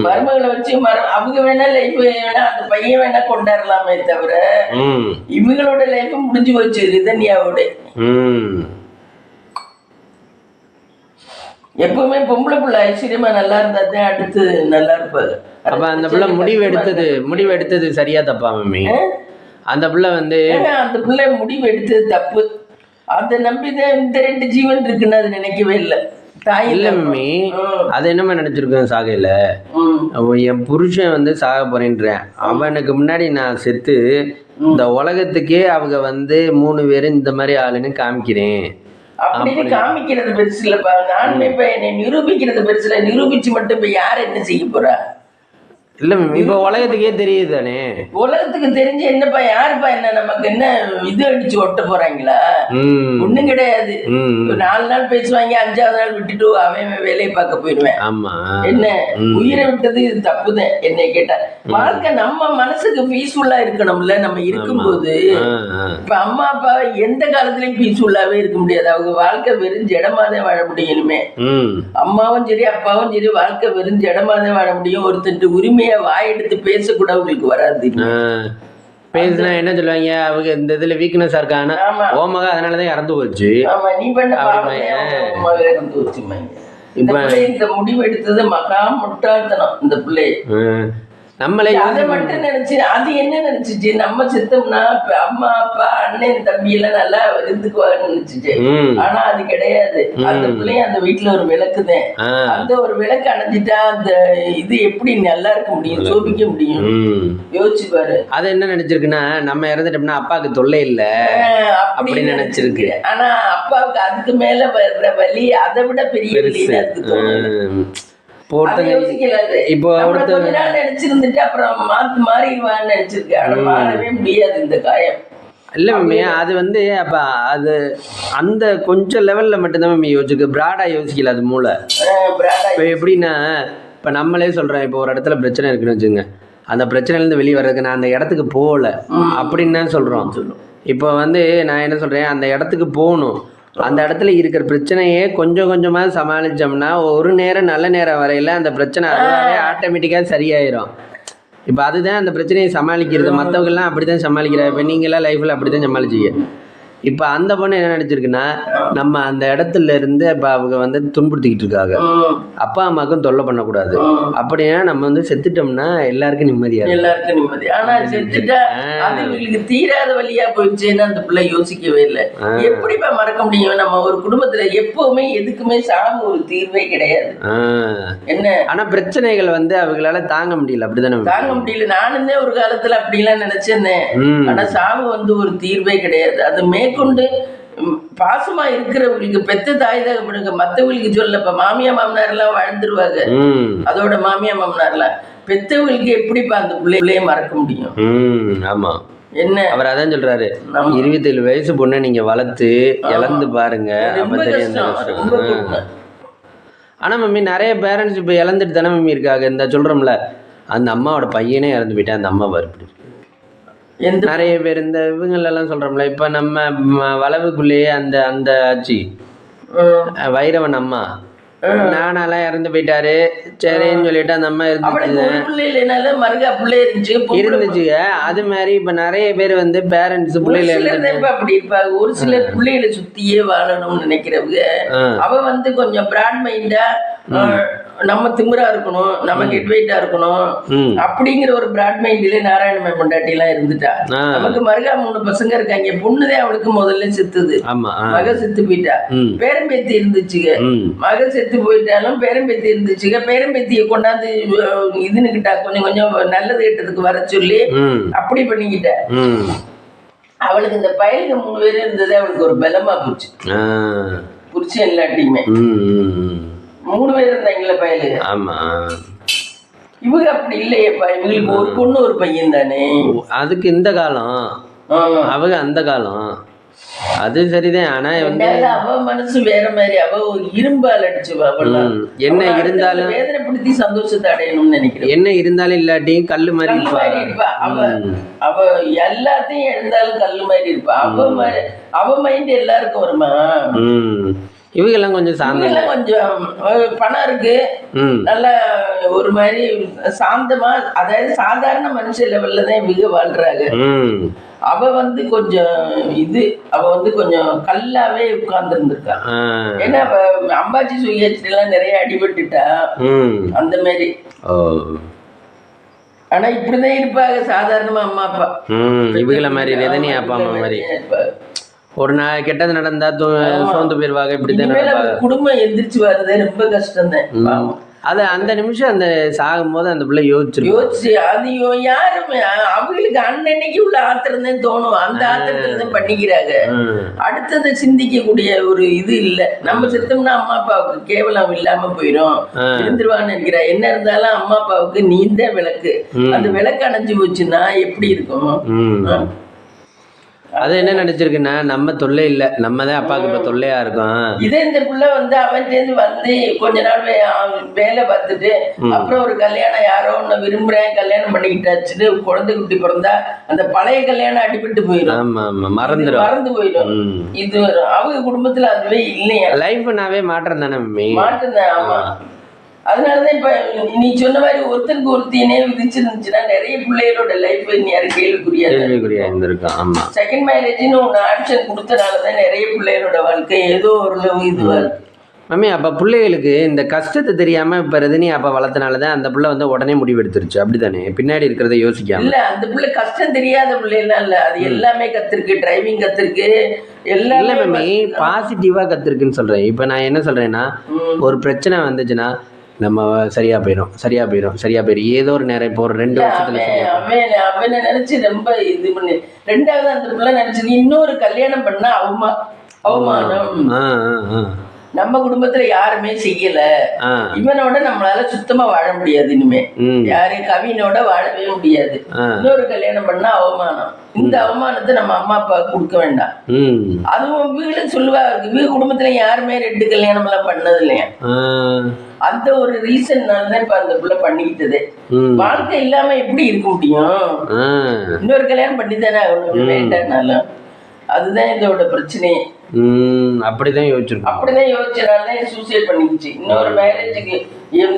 மருமகளை வச்சு அவங்க வேணா லைஃப் வேணா அந்த பையன் வேணா கொண்டாடலாமே தவிர இவங்களோட லைஃப் முடிஞ்சு போச்சு. ரிதன்யாவோட எப்பவுமே பொம்பளை பிள்ளை ஐஸ்வர்யமா நல்லா இருந்தா தான் அடுத்து நல்லா இருப்பாரு. அப்ப அந்த பிள்ளை முடிவு எடுத்தது சரியா தப்பா மம்மி? அந்த பிள்ளை வந்து அந்த பிள்ளை முடிவு எடுத்தது தப்பு. அதை நம்பிதான் இந்த ரெண்டு ஜீவன் இருக்குன்னு அது நினைக்கவே இல்லை. இல்ல மம்மி, அது என்னமா நினைச்சிருக்கேன் சாகையில என் புருஷன் வந்து சாக போறேன்றேன். அவனுக்கு முன்னாடி நான் செத்து இந்த உலகத்துக்கே அவங்க வந்து 3 பேரும் இந்த மாதிரி ஆளுன்னு காமிக்கிறேன் அப்படின்னு காமிக்கிறது பெருசு இல்லப்பா. நானுமே இப்ப என்னை நிரூபிக்கிறது பெருசு இல்லை. நிரூபிச்சு மட்டும் இப்ப யார் என்ன செய்ய போறா? இல்ல இப்ப உலகத்துக்கே தெரியுது தானே. உலகத்துக்கு தெரிஞ்சு என்னப்பா யாருப்பா என்ன நமக்கு என்ன இது அடிச்சு ஒட்ட போறாங்களா? ஒண்ணும் கிடையாது. 4 நாள் பேசுவாங்க, 5வது நாள் விட்டுட்டு அவன் வேலையை பார்க்க போயிடுவேன். ஆமா என்ன உயிரை விட்டது இது தப்புதான் என்னை கேட்டா. வாழ்க்கை நம்ம மனசுக்கு பீஸ்ஃபுல்லா இருக்கணும்ல. நம்ம இருக்கும்போது இப்ப அம்மா அப்பா எந்த காலத்துலயும் பீஸ்ஃபுல்லாவே இருக்க முடியாது. அவங்க வாழ்க்கை வெறும் ஜடமாதான் வாழ முடியும். இனிமே அம்மாவும் சரி அப்பாவும் சரி வாழ்க்கை வெறும் ஜடமாதான் வாழ முடியும். ஒருத்தர் உரிமையை வாயெடுத்து பேசக்கூட அவங்களுக்கு வராது. பேசுனா என்ன சொல்லுவாங்க, அவங்க இந்த இதுல வீக்னஸா இருக்காங்க, ஓமக அதனாலதான் இறந்து போச்சு. ஆமா நீ பண்ண இறந்து போச்சு. இந்த முடிவு எடுத்தது மகா முட்டாள்தனம். இந்த பிள்ளை நம்மளே அதை மட்டும் நினைச்சு அது என்ன நினைச்சிச்சு, நம்ம செத்தோம்னா அம்மா அப்பா அண்ணன் தம்பி எல்லாம் நல்லா இருந்துக்குவாங்கன்னு நினைச்சிச்சு. ஆனா அது கிடையாது. அந்த பிள்ளைய அந்த வீட்டுல ஒரு விளக்குதான். அந்த ஒரு விளக்கு அணைஞ்சிட்டா அந்த இது எப்படி நல்லா இருக்க முடியும், சோபிக்க முடியும்? யோசிச்சு பாரு. அது என்ன நினைச்சிருக்குன்னா, நம்ம இறந்துட்டோம்னா அப்பாவுக்கு தொல்லை இல்ல அப்படி நினைச்சிருக்கு. ஆனா அப்பாவுக்கு அதுக்கு மேல வர்ற வலி அதை விட பெரிய வலி இருக்கு. இப்போ கொஞ்ச நாள் நினைச்சிருந்துட்டு அப்புறம் மாறிடுவான்னு நினைச்சிருக்கு. ஆனா மாறவே முடியாது இந்த காயம். இல்ல மம்மி, அது அப்ப அது அந்த கொஞ்சம் லெவல்ல மட்டும்தான் மம்மி யோசிச்சுக்கு, பிராடா யோசிக்கல. அது மூளை இப்போ எப்படின்னா, இப்போ நம்மளே சொல்றேன், இப்போ ஒரு இடத்துல பிரச்சனை இருக்குன்னு வச்சுங்க, அந்த பிரச்சனையிலேருந்து வெளியே வர்றதுக்கு நான் அந்த இடத்துக்கு போகல அப்படின்னு தான் சொல்றோம். இப்போ நான் என்ன சொல்றேன், அந்த இடத்துக்கு போகணும். அந்த இடத்துல இருக்கிற பிரச்சனையே கொஞ்சம் கொஞ்சமாக சமாளித்தோம்னா ஒரு நேரம் நல்ல நேரம் வரையில் அந்த பிரச்சனை அதுவாகவே ஆட்டோமேட்டிக்காக சரியாயிரும். இப்போ அதுதான் அந்த பிரச்சனையை சமாளிக்கிறது. மற்றவங்கெல்லாம் அப்படி தான் சமாளிக்கிறாங்க. இப்போ நீங்களாம் லைஃப்பில் அப்படி தான் சமாளிச்சிங்க. இப்போ அந்த பொண்ணு என்ன நினச்சிருக்குன்னா, நம்ம அந்த இடத்துல இருந்து இப்போ அவங்க துன்புறுத்திக்கிட்டு இருக்காங்க, அப்பா அம்மாவுக்கும் தொல்லை பண்ணக்கூடாது. அப்படின்னா நம்ம செத்துட்டோம்னா எல்லாருக்கும் நிம்மதியாக எல்லாருக்கும் நிம்மதி. ஆனா செத்துட்டா அது இவங்களுக்கு தீராத வழியா போயிடுச்சுன்னு அந்த பிள்ளை யோசிக்கவே இல்லை. எப்படிப்பா மறக்க முடியும்? நம்ம ஒரு குடும்பத்துல எப்பவுமே எதுக்குமே சாவு ஒரு தீர்வே கிடையாது. என்ன ஆனா பிரச்சனைகள் அவங்களால தாங்க முடியல. அப்படிதானே தாங்க முடியல. நானுமே ஒரு காலத்துல அப்படிலாம் நினைச்சிருந்தேன். ஆனா சாவு ஒரு தீர்வே கிடையாது. அது கொண்டு பாசமா இருக்கிறவங்களுக்கு பெத்த தாய் தகப்படுங்க. மற்றவங்களுக்கு சொல்ல, இப்ப மாமியா மாமனார் எல்லாம் வாழ்ந்துருவாங்க. அதோட மாமியா மாமனார் எல்லாம் பெத்தவங்களுக்கு எப்படிப்பா அந்த பிள்ளைய மறக்க முடியும்? ஆமா என்ன அவர் அதான் சொல்றாரு, 27 வயசு பொண்ணை நீங்க வளர்த்து இழந்து பாருங்க. ஆனா மம்மி நிறைய பேரண்ட்ஸ் இப்ப இழந்துட்டு தானே மம்மி இருக்காங்க. இந்த சொல்றோம்ல, அந்த அம்மாவோட பையனே இறந்து போயிட்டா அந்த அம்மா எப்படி நிறைய பேர் இந்த இவங்களெல்லாம் சொல்கிறோம்ல. இப்போ நம்ம வளவுக்குள்ளேயே அந்த அந்த ஆச்சி வைரவன் அம்மா நானெல்லாம் இறந்து போயிட்டாரு சரின்னு சொல்லிட்டு அந்த அம்மா இருந்துச்சுங்க. அது மாதிரி இப்போ நிறைய பேர் பேரண்ட்ஸ் பிள்ளைல அப்படி இருப்பாங்க. ஒரு சில பிள்ளைகளை சுத்தியே வாழணும்னு நினைக்கிறவங்க அவ கொஞ்சம் பிராட் மைண்டா நம்ம திமிரா இருக்கணும், நம்ம ஹெட் வெயிட்டா இருக்கணும் அப்படிங்கிற ஒரு பிராட் மைண்ட்ல நாராயணமே பொண்டாட்டி எல்லாம் இருந்துட்டா. நமக்கு மருகா 3 பசங்க இருக்காங்க. பொண்ணுதான் அவளுக்கு முதல்ல செத்துது. மக செத்து போயிட்டா. பேரம்பேத்தி இருந்துச்சுங்க. மக செத்து போயிட்டாலும் பேரம்பேத்தி இருந்துச்சுங்க. பேரம்பேத்தியை கொண்டாந்து இதுன்னுக்கிட்டா கொஞ்சம் கொஞ்சம் நல்லது கெட்டதுக்கு வர சொல்லி அப்படி பண்ணிக்கிட்டா. அவளுக்கு இந்த பயலுக்கு 3 பேர் இருந்தது அவளுக்கு ஒரு பலமா போச்சு. புருஷன் இல்லாட்டியுமே 3 பேர் இருந்தாங்கல்ல பயலு. ஆமா இவங்க அப்படி இல்லையேப்பா. இவங்களுக்கு ஒரு பொண்ணு ஒரு பையன் தானே. அதுக்கு இந்த காலம் அவங்க அந்த காலம் அது சரிதான். ஆனா அவ மனசு வேற மாதிரி. அவ ஒரு இரும்பால் அடிச்சுவா. என்ன இருந்தாலும் வேதனைப்படுத்தி சந்தோஷத்தை அடையணும்னு நினைக்கிறேன். என்ன இருந்தாலும் இல்லாட்டியும் கல்லு மாதிரி இருப்பா. அவ எல்லாத்தையும் எழுந்தாலும் கல்லு மாதிரி இருப்பா. அவ மைண்ட் எல்லாருக்கும் வருமா? இவங்கெல்லாம் கொஞ்சம் சாந்தம், கொஞ்சம் பணம் இருக்கு, நல்ல ஒரு மாதிரி சாந்தமா, அதாவது சாதாரண மனுஷ லெவல்ல தான் இவங்க வாழ்றாங்க. அவ கொஞ்சம் அவ கொஞ்சம் கல்லாவே உட்கார்ந்து இருந்திருக்கா. ஏன்னா அம்பாச்சி சுயேட்சி எல்லாம் நிறைய அடிபட்டுட்டா அந்த மாதிரி. ஆனா இப்படிதான் இருப்பாங்க சாதாரணமா அம்மா அப்பா. இவங்கள மாதிரி ரதனி அப்பா அம்மா மாதிரி ஒரு நாள் கெட்டது நடந்தா சோர்ந்து போயிருவாங்க. இப்படிதான் குடும்பம் எந்திரிச்சு வர்றதே ரொம்ப கஷ்டம் தான். அது அந்த நிமிஷம் அந்த சாகும்போது அந்த பிள்ளை யோசிச்சு அது யாருமே அவங்களுக்கு அன்னன்னைக்கு உள்ள ஆத்திரம் தான் தோணும். அந்த ஆத்திரத்துல தான் பண்ணிக்கிறாங்க. அடுத்தது சிந்திக்கக்கூடிய ஒரு இது இல்ல. நம்ம செத்தோம்னா அம்மா அப்பாவுக்கு கேவலம் இல்லாம போயிடும் இருந்துருவான்னு நினைக்கிறா. என்ன இருந்தாலும் அம்மா அப்பாவுக்கு நீந்த விளக்கு. அந்த விளக்கு அணைஞ்சு போச்சுன்னா எப்படி இருக்கும்? அது என்ன நினைச்சிருக்குன்னா நம்ம தொல்லை இல்ல, நம்ம தான் அப்பாவுக்கு இப்ப தொல்லையா இருக்கும். இதே இந்த புள்ள வந்து அவன்கிட்ட வந்து கொஞ்ச நாள் வேலை பார்த்துட்டு அப்புறம் ஒரு கல்யாணம் யாரோ ஒண்ணு விரும்புறேன் கல்யாணம் பண்ணிக்கிட்டாச்சுட்டு குழந்தை குட்டி பிறந்தா அந்த பழைய கல்யாணம் அடிபட்டு போயிடும். மறந்து போயிடும். இது அவங்க குடும்பத்துல அதுவே இல்லையா? லைஃப்னாவே மாற்றம் தானே, மாற்றம் தான். ஆமா, அதனாலதான் இப்ப நீ சொன்ன மாதிரி ஒருத்தருக்கு ஒருத்தினே விதிச்சிருந்துச்சுன்னா நிறைய பிள்ளைகளோட லைஃப் யாரும் கேள்விக்குறியா இருந்திருக்கும். ஆமா, செகண்ட் மேரேஜ்னு ஒண்ணு ஆப்ஷன் கொடுத்தனாலதான் நிறைய பிள்ளைகளோட வாழ்க்கை ஏதோ ஒரு இதுவா இருக்கு. மம்மி, அப்போ பிள்ளைகளுக்கு இந்த கஷ்டத்தை தெரியாமல் இப்போ ரஜினி அப்போ வளர்த்தனாலதான் அந்த பிள்ளை வந்து உடனே முடிவு எடுத்துருச்சு. அப்படித்தானே? பின்னாடி இருக்கிறத யோசிக்காம. இல்லை, அந்த பிள்ளை கஷ்டம் தெரியாத பிள்ளைலாம் இல்லை, அது எல்லாமே கற்றுருக்கு. டிரைவிங் கற்றுருக்கு, எல்லாம். இல்லை மம்மி, பாசிட்டிவாக கற்றுருக்குன்னு சொல்கிறேன். இப்போ நான் என்ன சொல்கிறேன்னா, ஒரு பிரச்சனை வந்துச்சுன்னா நம்ம சரியா போயிடும் ஏதோ ஒரு நேரம் இப்போ ஒரு 2 வருஷத்துல அவனை நினைச்சு ரொம்ப இது பண்ணி. ரெண்டாவது அந்த பிள்ளை நினைச்சது இன்னொரு கல்யாணம் பண்ணா அவமானம். நம்ம குடும்பத்துல யாருமே செய்யல, இவனோட நம்மளால சுத்தமா வாழ முடியாது. இனிமே யாரு கவினோட வாழவே முடியாது. இன்னொரு கல்யாணம் பண்ணா அவமானம். இந்த அவமானத்தை நம்ம அம்மா அப்பாவுக்கு கொடுக்க வேண்டாம். அதுவும் வீடு சொல்லுவா, வீடு குடும்பத்துல யாருமே 2 கல்யாணம் எல்லாம் பண்ணது இல்லையா? அந்த ஒரு ரீசன்னாலதான் இப்ப அந்த பிள்ளை பண்ணிக்கிட்டது. வாழ்க்கை இல்லாம எப்படி இருக்க முடியும்? இன்னொரு கல்யாணம் பண்ணித்தானே அவனுக்கு வேண்டாம்னாலும். அதுதான் இதோட பிரச்சனையே. அப்படிதான் யோசிச்சனால சூசைட் பண்ணிக்கிச்சு. இன்னொரு மேரேஜுக்கு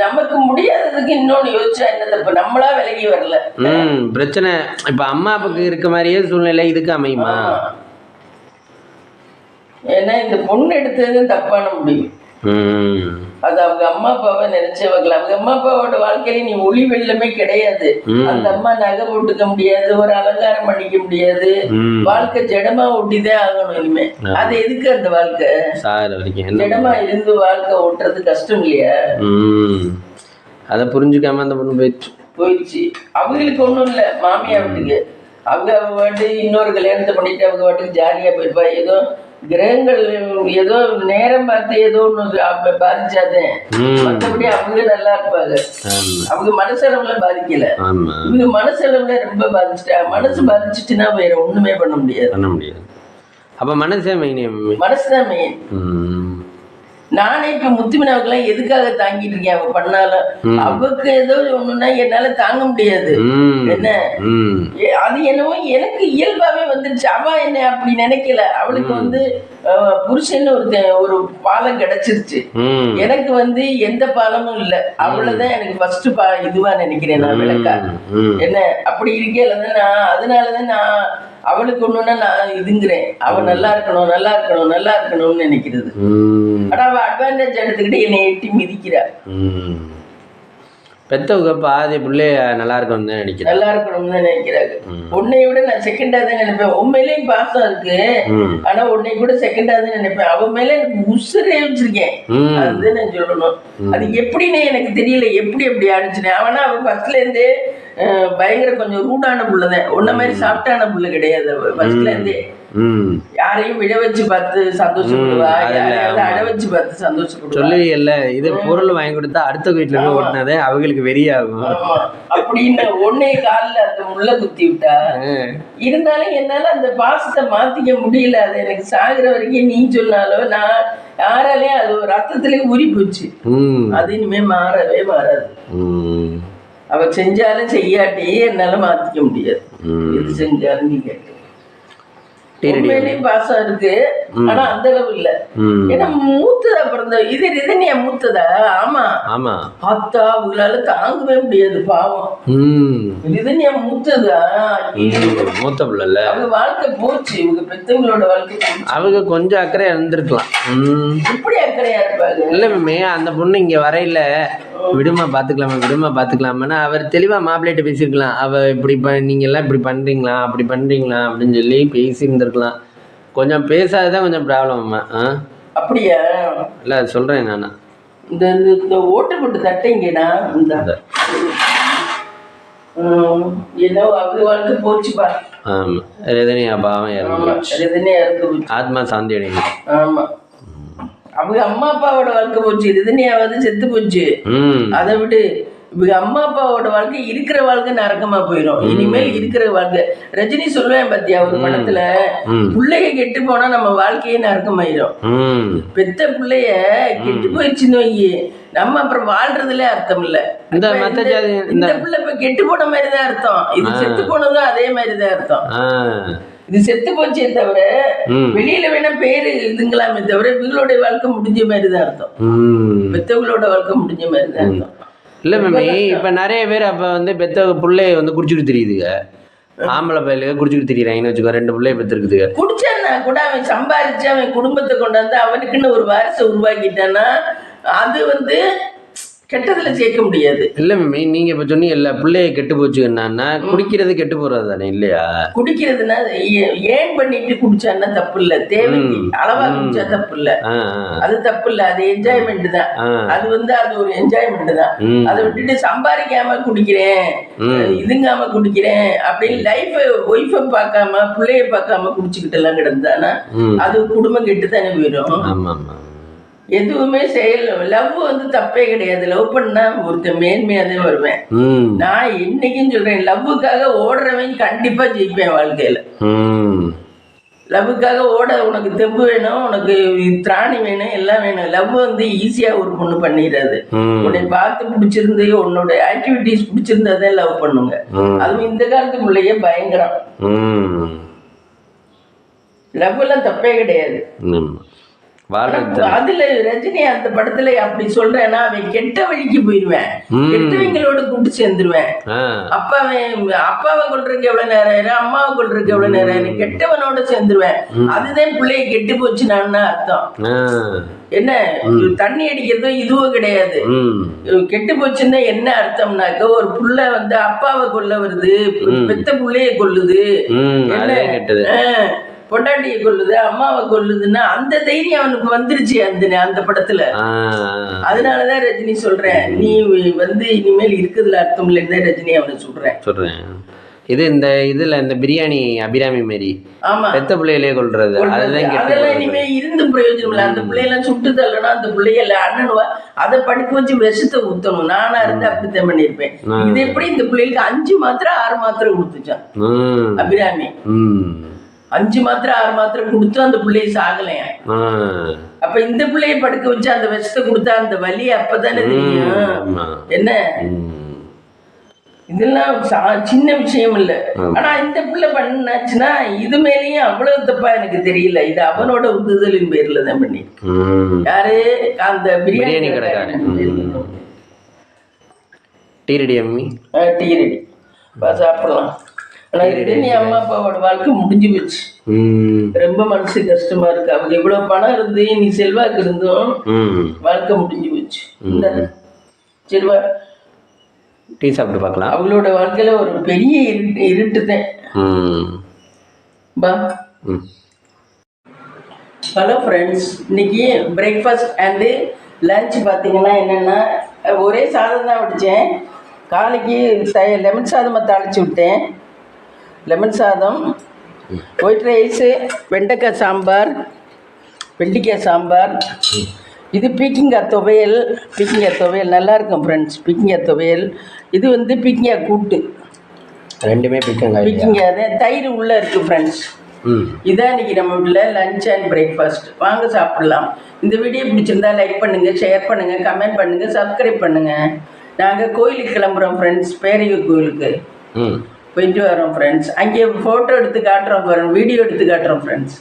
நமக்கு முடியாததுக்கு இன்னொன்னு யோசிச்சா என்ன தப்பு? நம்மளா விலகி வரல. பிரச்சனை இப்ப அம்மா அப்பாவுக்கு இருக்க மாதிரியே சூழ்நிலை இதுக்கு அமையுமா? ஏன்னா இந்த பொண்ணு எடுத்தது தப்பான முடிவு. அது அவங்க அம்மா அப்பாவை நினைச்சவங்க. அவங்க அம்மா அப்பாவோட வாழ்க்கையில நீ ஒளி வெள்ளமே கிடையாது. அந்த அம்மா நகை போட்டுக்க முடியாது, ஒரு அலங்காரம் பண்ணிக்க முடியாது. வாழ்க்கை ஜடமா ஒட்டிதான் ஆகணும் இனிமே. அது எதுக்கு அந்த வாழ்க்கை? ஜடமா இருந்து வாழ்க்கை ஓட்டுறது கஷ்டம் இல்லையா? அத புரிஞ்சுக்காம அந்த பொண்ணு போயிடுச்சு. அவங்களுக்கு ஒண்ணும் இல்ல, மாமியா வீட்டுக்கு அவங்க வாட்டு இன்னொரு கல்யாணத்தை பண்ணிட்டு அவங்க வாட்டுக்கு ஜாலியா போயிருப்பா. ஏதோ கிரகங்கள் ஏதோ நேரம் பார்த்து ஏதோ ஒண்ணு பாதிச்சாதே, மற்றபடி அவங்க நல்லா இருப்பாங்க. அவங்க மனசளவுல பாதிக்கல, இவங்க மனசளவுல ரொம்ப பாதிச்சுட்டா. மனசு பாதிச்சுட்டுன்னா வேற ஒண்ணுமே பண்ண முடியாது. அப்ப மனசுதான் மெயின். நானே இப்ப முத்துமினாவுக்கெல்லாம் எதுக்காக தாங்கிட்டு இருக்கேன்? அவ பண்ணாலும் அவருக்கு ஏதோ ஒண்ணுன்னா என்னால தாங்க முடியாது. என்ன அது என்னவோ எனக்கு இயல்பாவே வந்துருச்சு. அவ என்ன அப்படி நினைக்கல. அவளுக்கு வந்து புருஷன் ஒரு பாலம் கிடைச்சிருச்சு. எனக்கு வந்து எந்த பாலமும் இல்ல. அவளதான் எனக்கு ஃபர்ஸ்ட் இதுவா நினைக்கிறேன் நான், விளக்கா. என்ன அப்படி இருக்கேன் நான். அதனாலதான் நான் அவளுக்கு ஒண்ணுன்னா நான் இதுங்கிறேன். அவ நல்லா இருக்கணும்னு நினைக்கிறது. ஆனா அவ அட்வான்டேஜ் எடுத்துக்கிட்டு என்னை எட்டி மிதிக்கிறா. பெத்தவங்க பாதி பிள்ளைய நல்லா இருக்கணும்னு நினைக்கிறாங்க. உன்னை விட நான் செகண்டா தான் நினைப்பேன். உண்மையிலேயும் பாசம் இருக்கு, ஆனா உன்னை கூட செகண்டா தான் நினைப்பேன். அவன் மேல எனக்கு உசுரே வச்சிருக்கேன். அதுதான் நான் சொல்லணும். அது எப்படின்னு எனக்கு தெரியல, எப்படி அடிச்சுனேன். அவனா அவன் ஃபர்ஸ்ட்ல இருந்தே பயங்கர கொஞ்சம் ரூடான புள்ளதான். உன்ன மாதிரி சாப்பிட்டான புள்ள கிடையாது. ஃபர்ஸ்ட்ல இருந்தே யாரையும் விட வச்சு பார்த்து சந்தோஷப்படுவா, யாரையாவது அட வச்சு பார்த்து சந்தோஷப்படுவா. சொல்லுவீங்கல்ல, இது பொருள் வாங்கி கொடுத்தா அடுத்த வீட்டுல இருந்து ஓட்டினாதே அவங்களுக்கு வெறியாகும் அப்படின்னு ஒன்னே காலில் அந்த முள்ள குத்தி விட்டா. இருந்தாலும் என்னால அந்த பாசத்தை மாத்திக்க முடியல. அது எனக்கு சாகுற வரைக்கும் நீ சொன்னாலும் நான் யாராலையும் அது ஒரு ரத்தத்திலேயே ஊறி போச்சு. அது இனிமே மாறவே மாறாது. அவ செஞ்சாலும் செய்யாட்டி என்னால மாத்திக்க முடியாது. எது செஞ்சாலும் நீ கேட்டு உண்மையிலேயும் பாசம் இருக்கு, ஆனா அந்த அளவு இல்ல. ஏன்னா மூத்ததா பிறந்த இது ரிதன்யா மூத்ததா. ஆமா பார்த்தா அவங்களால தாங்கவே முடியாது, பாவம். ரிதன்யா மூத்ததா, மூத்த பிள்ளை. அவங்க வாழ்க்கை போச்சு, இவங்க பெத்தவங்களோட வாழ்க்கை போச்சு. அவங்க கொஞ்சம் அக்கறையா இருந்திருக்கலாம். எப்படி அக்கறையா இருப்பாங்க? இல்ல மேமே, அந்த பொண்ணு இங்க வரையில விடுமா பாத்துக்கலாமா அவர் தெளிவா மாப்பிள்ளைகிட்ட பேசியிருக்கலாம். அவ இப்படி நீங்க எல்லாம் இப்படி பண்றீங்களா அப்படி பண்றீங்களா அப்படின்னு சொல்லி பேசியிருந்திருக்கலாம். கொஞ்சம் பேசாததான் கொஞ்சம் ப்ராப்ளம். அப்படியா? இல்ல சொல்றேன் நானா. இந்த இந்த ஓட்டு போட்டு தட்டைங்கண்ணா இந்த ஏதோ அது வாழ்க்கை போச்சுப்பா. ஆமா ரஜினி அப்பாவும் ரஜினி இறந்து போச்சு. ஆத்மா சாந்தி அடையும். ஆமா அவங்க அம்மா அப்பாவோட வாழ்க்கை போச்சு, ரஜினியாவது செத்து போச்சு. அதை விட்டு இவங்க அம்மா அப்பாவோட வாழ்க்கை இருக்கிற வாழ்க்கை நரக்கமா போயிடும். இனிமேல் இருக்கிற வாழ்க்கை ரஜினி சொல்லுவேன் பாத்தியா ஒரு படத்துல, பிள்ளைய கெட்டு போனா நம்ம வாழ்க்கையே நரக்கமாயிரும். பெத்த பிள்ளைய கெட்டு போயிடுச்சுன்னு வையி நம்ம அப்புறம் வாழ்றதுல அர்த்தம் இல்ல. இந்த பிள்ளை இப்ப கெட்டு போன மாதிரிதான் அர்த்தம், இது செத்து போனதும் அதே மாதிரிதான் அர்த்தம். இது செத்து போச்சே தவிர வெளியில வேணா பேரு இதுங்களாமே தவிர இவங்களுடைய வாழ்க்கை முடிஞ்ச மாதிரிதான் அர்த்தம், பெத்தவங்களோட வாழ்க்கை முடிஞ்ச மாதிரிதான் அர்த்தம். இல்லை மேமி இப்போ நிறைய பேர் அப்போ வந்து பெத்த பிள்ளைய வந்து குடிச்சுட்டு தெரியுதுங்க, ஆம்பளை பையலுக்கு குடிச்சுட்டு தெரியுறாங்கன்னு வச்சுக்கோ, 2 பிள்ளைய பெற்றுருக்குதுங்க. குடிச்சான்னா கூட அவன் சம்பாரிச்சு அவன் குடும்பத்தை கொண்டாந்து அவனுக்குன்னு ஒரு வாரிசை உருவாக்கிட்டான்னா அது வந்து கெட்டதுல சேர்க்க முடியாது. இல்ல மேமி நீங்க இப்ப சொன்னீங்க இல்ல பிள்ளைய கெட்டு போச்சு என்னன்னா குடிக்கிறது கெட்டு போறது தானே இல்லையா? குடிக்கிறதுனா ஏன் பண்ணிட்டு குடிச்சான்னா தப்பு இல்ல, தேவைக்கு அளவா குடிச்சா தப்பு இல்ல, அது தப்பு இல்ல, அது என்ஜாய்மெண்ட் தான். அது வந்து அது ஒரு என்ஜாய்மெண்ட் தான். அதை விட்டுட்டு சம்பாதிக்காம குடிக்கிறேன் இதுங்காம குடிக்கிறேன் அப்படின்னு லைஃப் ஒய்ஃபை பார்க்காம பிள்ளைய பார்க்காம குடிச்சுக்கிட்டு எல்லாம் கிடந்தானா அது குடும்பம் கெட்டு தானே போயிடும். எதுவுமே செயல் லவ் வந்து தப்பே கிடையாது. லவ் பண்ணா ஒருத்தர் மேன்மையாதே வருவேன். நான் என்னைக்கும் சொல்றேன், லவ்வுக்காக ஓடுறவன் கண்டிப்பா ஜெயிப்பேன் வாழ்க்கையில. லவ்வுக்காக ஓட உனக்கு தெம்பு வேணும், உனக்கு திராணி வேணும், எல்லாம் வேணும். லவ் வந்து ஈஸியா ஒரு பொண்ணு பண்ணிடாது. உன்னை பார்த்து பிடிச்சிருந்து உன்னோட ஆக்டிவிட்டிஸ் பிடிச்சிருந்தாதே லவ் பண்ணுங்க. அதுவும் இந்த காலத்து பிள்ளைய பயங்கரம். லவ் எல்லாம் தப்பே கிடையாது. அதுல ரஜினி அந்த படத்துல அப்படி சொல்றேன்னா அவன் கெட்ட வழிக்கு போயிருவேன், கெட்டவங்களோட கூட்டு சேர்ந்துருவேன். அப்பாவை கொள்றதுக்கு எவ்வளவு நேரம் ஆயிரும், அம்மாவை கொள்றதுக்கு எவ்வளவு நேரம் ஆயிரும், கெட்டவனோட சேர்ந்துருவேன். அதுதான் பிள்ளைய கெட்டு போச்சுனான்னு அர்த்தம். என்ன தண்ணி அடிக்கிறதும் இதுவும் கிடையாது. கெட்டு போச்சுன்னா என்ன அர்த்தம்னாக்க ஒரு புள்ள வந்து அப்பாவை கொல்ல வருது, பெத்த புள்ளைய கொல்லுது, பொண்டாட்டியை கொல்லுது, அம்மாவை கொல்லுதுன்னா அந்த தைரியம் அவனுக்கு வந்துருச்சு அந்த படத்துல. அதனாலதான் ரஜினி சொல்றேன், நீ வந்து இனிமேல் இருக்குதுல அர்த்தம் இல்லைன்னு ரஜினி அவனை சொல்றேன். இது இந்த இதுல இந்த பிரியாணி அபிராமி மாரி பெத்த பிள்ளைகளே கொள்றது அதெல்லாம் இனிமே இருந்து பிரயோஜனம் இல்லை. அந்த பிள்ளையெல்லாம் சுட்டு தள்ளனா அந்த பிள்ளைகள அண்ணனுவா அதை படுக்க வச்சு விஷத்தை ஊத்தணும். நானா இருந்து அப்படித்தான் பண்ணிருப்பேன். இது எப்படி இந்த பிள்ளைகளுக்கு 5 மாத்திரை 6 மாத்திரை கொடுத்துச்சான் அபிராமி. 5 மாத்திரை 6 மாத்திரை கொடுத்து அந்த பிள்ளைய சாகலையா. அப்ப இந்த பிள்ளைய படுக்க வச்சு அந்த விஷத்தை கொடுத்தா அந்த வலி அப்பதானே தெரியும். என்ன இதெல்லாம் சின்ன விஷயம் இல்ல. ஆனா இந்த பிள்ளை பண்ணாச்சுன்னா இது மேலேயும் அவ்வளவு தப்பா எனக்கு தெரியல. இது அவனோட உந்துதலின் பேர்ல தான் பண்ணி. யாரு அந்த பிரியாணி கடைக்காரன் டீ ரெடி சாப்பிடலாம். நீ அம்மா அப்பாவோட வாழ்க்கை முடிஞ்சு போச்சு. ரொம்ப மனசு கஷ்டமா இருக்கு. அவங்க இவ்வளவு பணம் இருந்து நீ செல்வாக்கு இருந்தும் வாழ்க்கை முடிஞ்சு போச்சு. செல்வா டீ சாப்பிட்டு பார்க்கலாம். அவங்களோட வாழ்க்கையில ஒரு பெரிய இருட்டுதான். ஹலோ ஃப்ரெண்ட்ஸ், இன்னைக்கு பிரேக்ஃபாஸ்ட் அண்டு லஞ்ச் பார்த்தீங்கன்னா என்னென்னா ஒரே சாதம் தான் வடித்தேன். காலைக்கு லெமன் சாதமாக தாளித்து விட்டேன். லெமன் சாதம், ஒயிட் ரைஸு, வெண்டைக்காய் சாம்பார், வெண்டிக்காய் சாம்பார். இது பீக்கிங்காய் துவையல். பீக்கிங்காய் துவையல் நல்லாயிருக்கும் ஃப்ரெண்ட்ஸ். பீக்கிங்காய் துவையல். இது வந்து பீக்கிங்காய் கூட்டு. ரெண்டுமே பீக்கிங்காய் தான். தயிர் உள்ளே இருக்குது ஃப்ரெண்ட்ஸ். இதான் இன்றைக்கி நம்ம வீட்டில் லஞ்ச் அண்ட் பிரேக்ஃபாஸ்ட். வாங்க சாப்பிட்லாம். இந்த வீடியோ பிடிச்சிருந்தா லைக் பண்ணுங்கள், ஷேர் பண்ணுங்கள், கமெண்ட் பண்ணுங்கள், சப்ஸ்கிரைப் பண்ணுங்கள். நாங்கள் கோயிலுக்கு கிளம்புறோம் ஃப்ரெண்ட்ஸ். பேரையூர் கோயிலுக்கு போயிட்டு வரோம் ஃப்ரெண்ட்ஸ். அங்கே ஃபோட்டோ எடுத்து காட்டுறோம், வீடியோ எடுத்து காட்டுறோம் ஃப்ரெண்ட்ஸ்.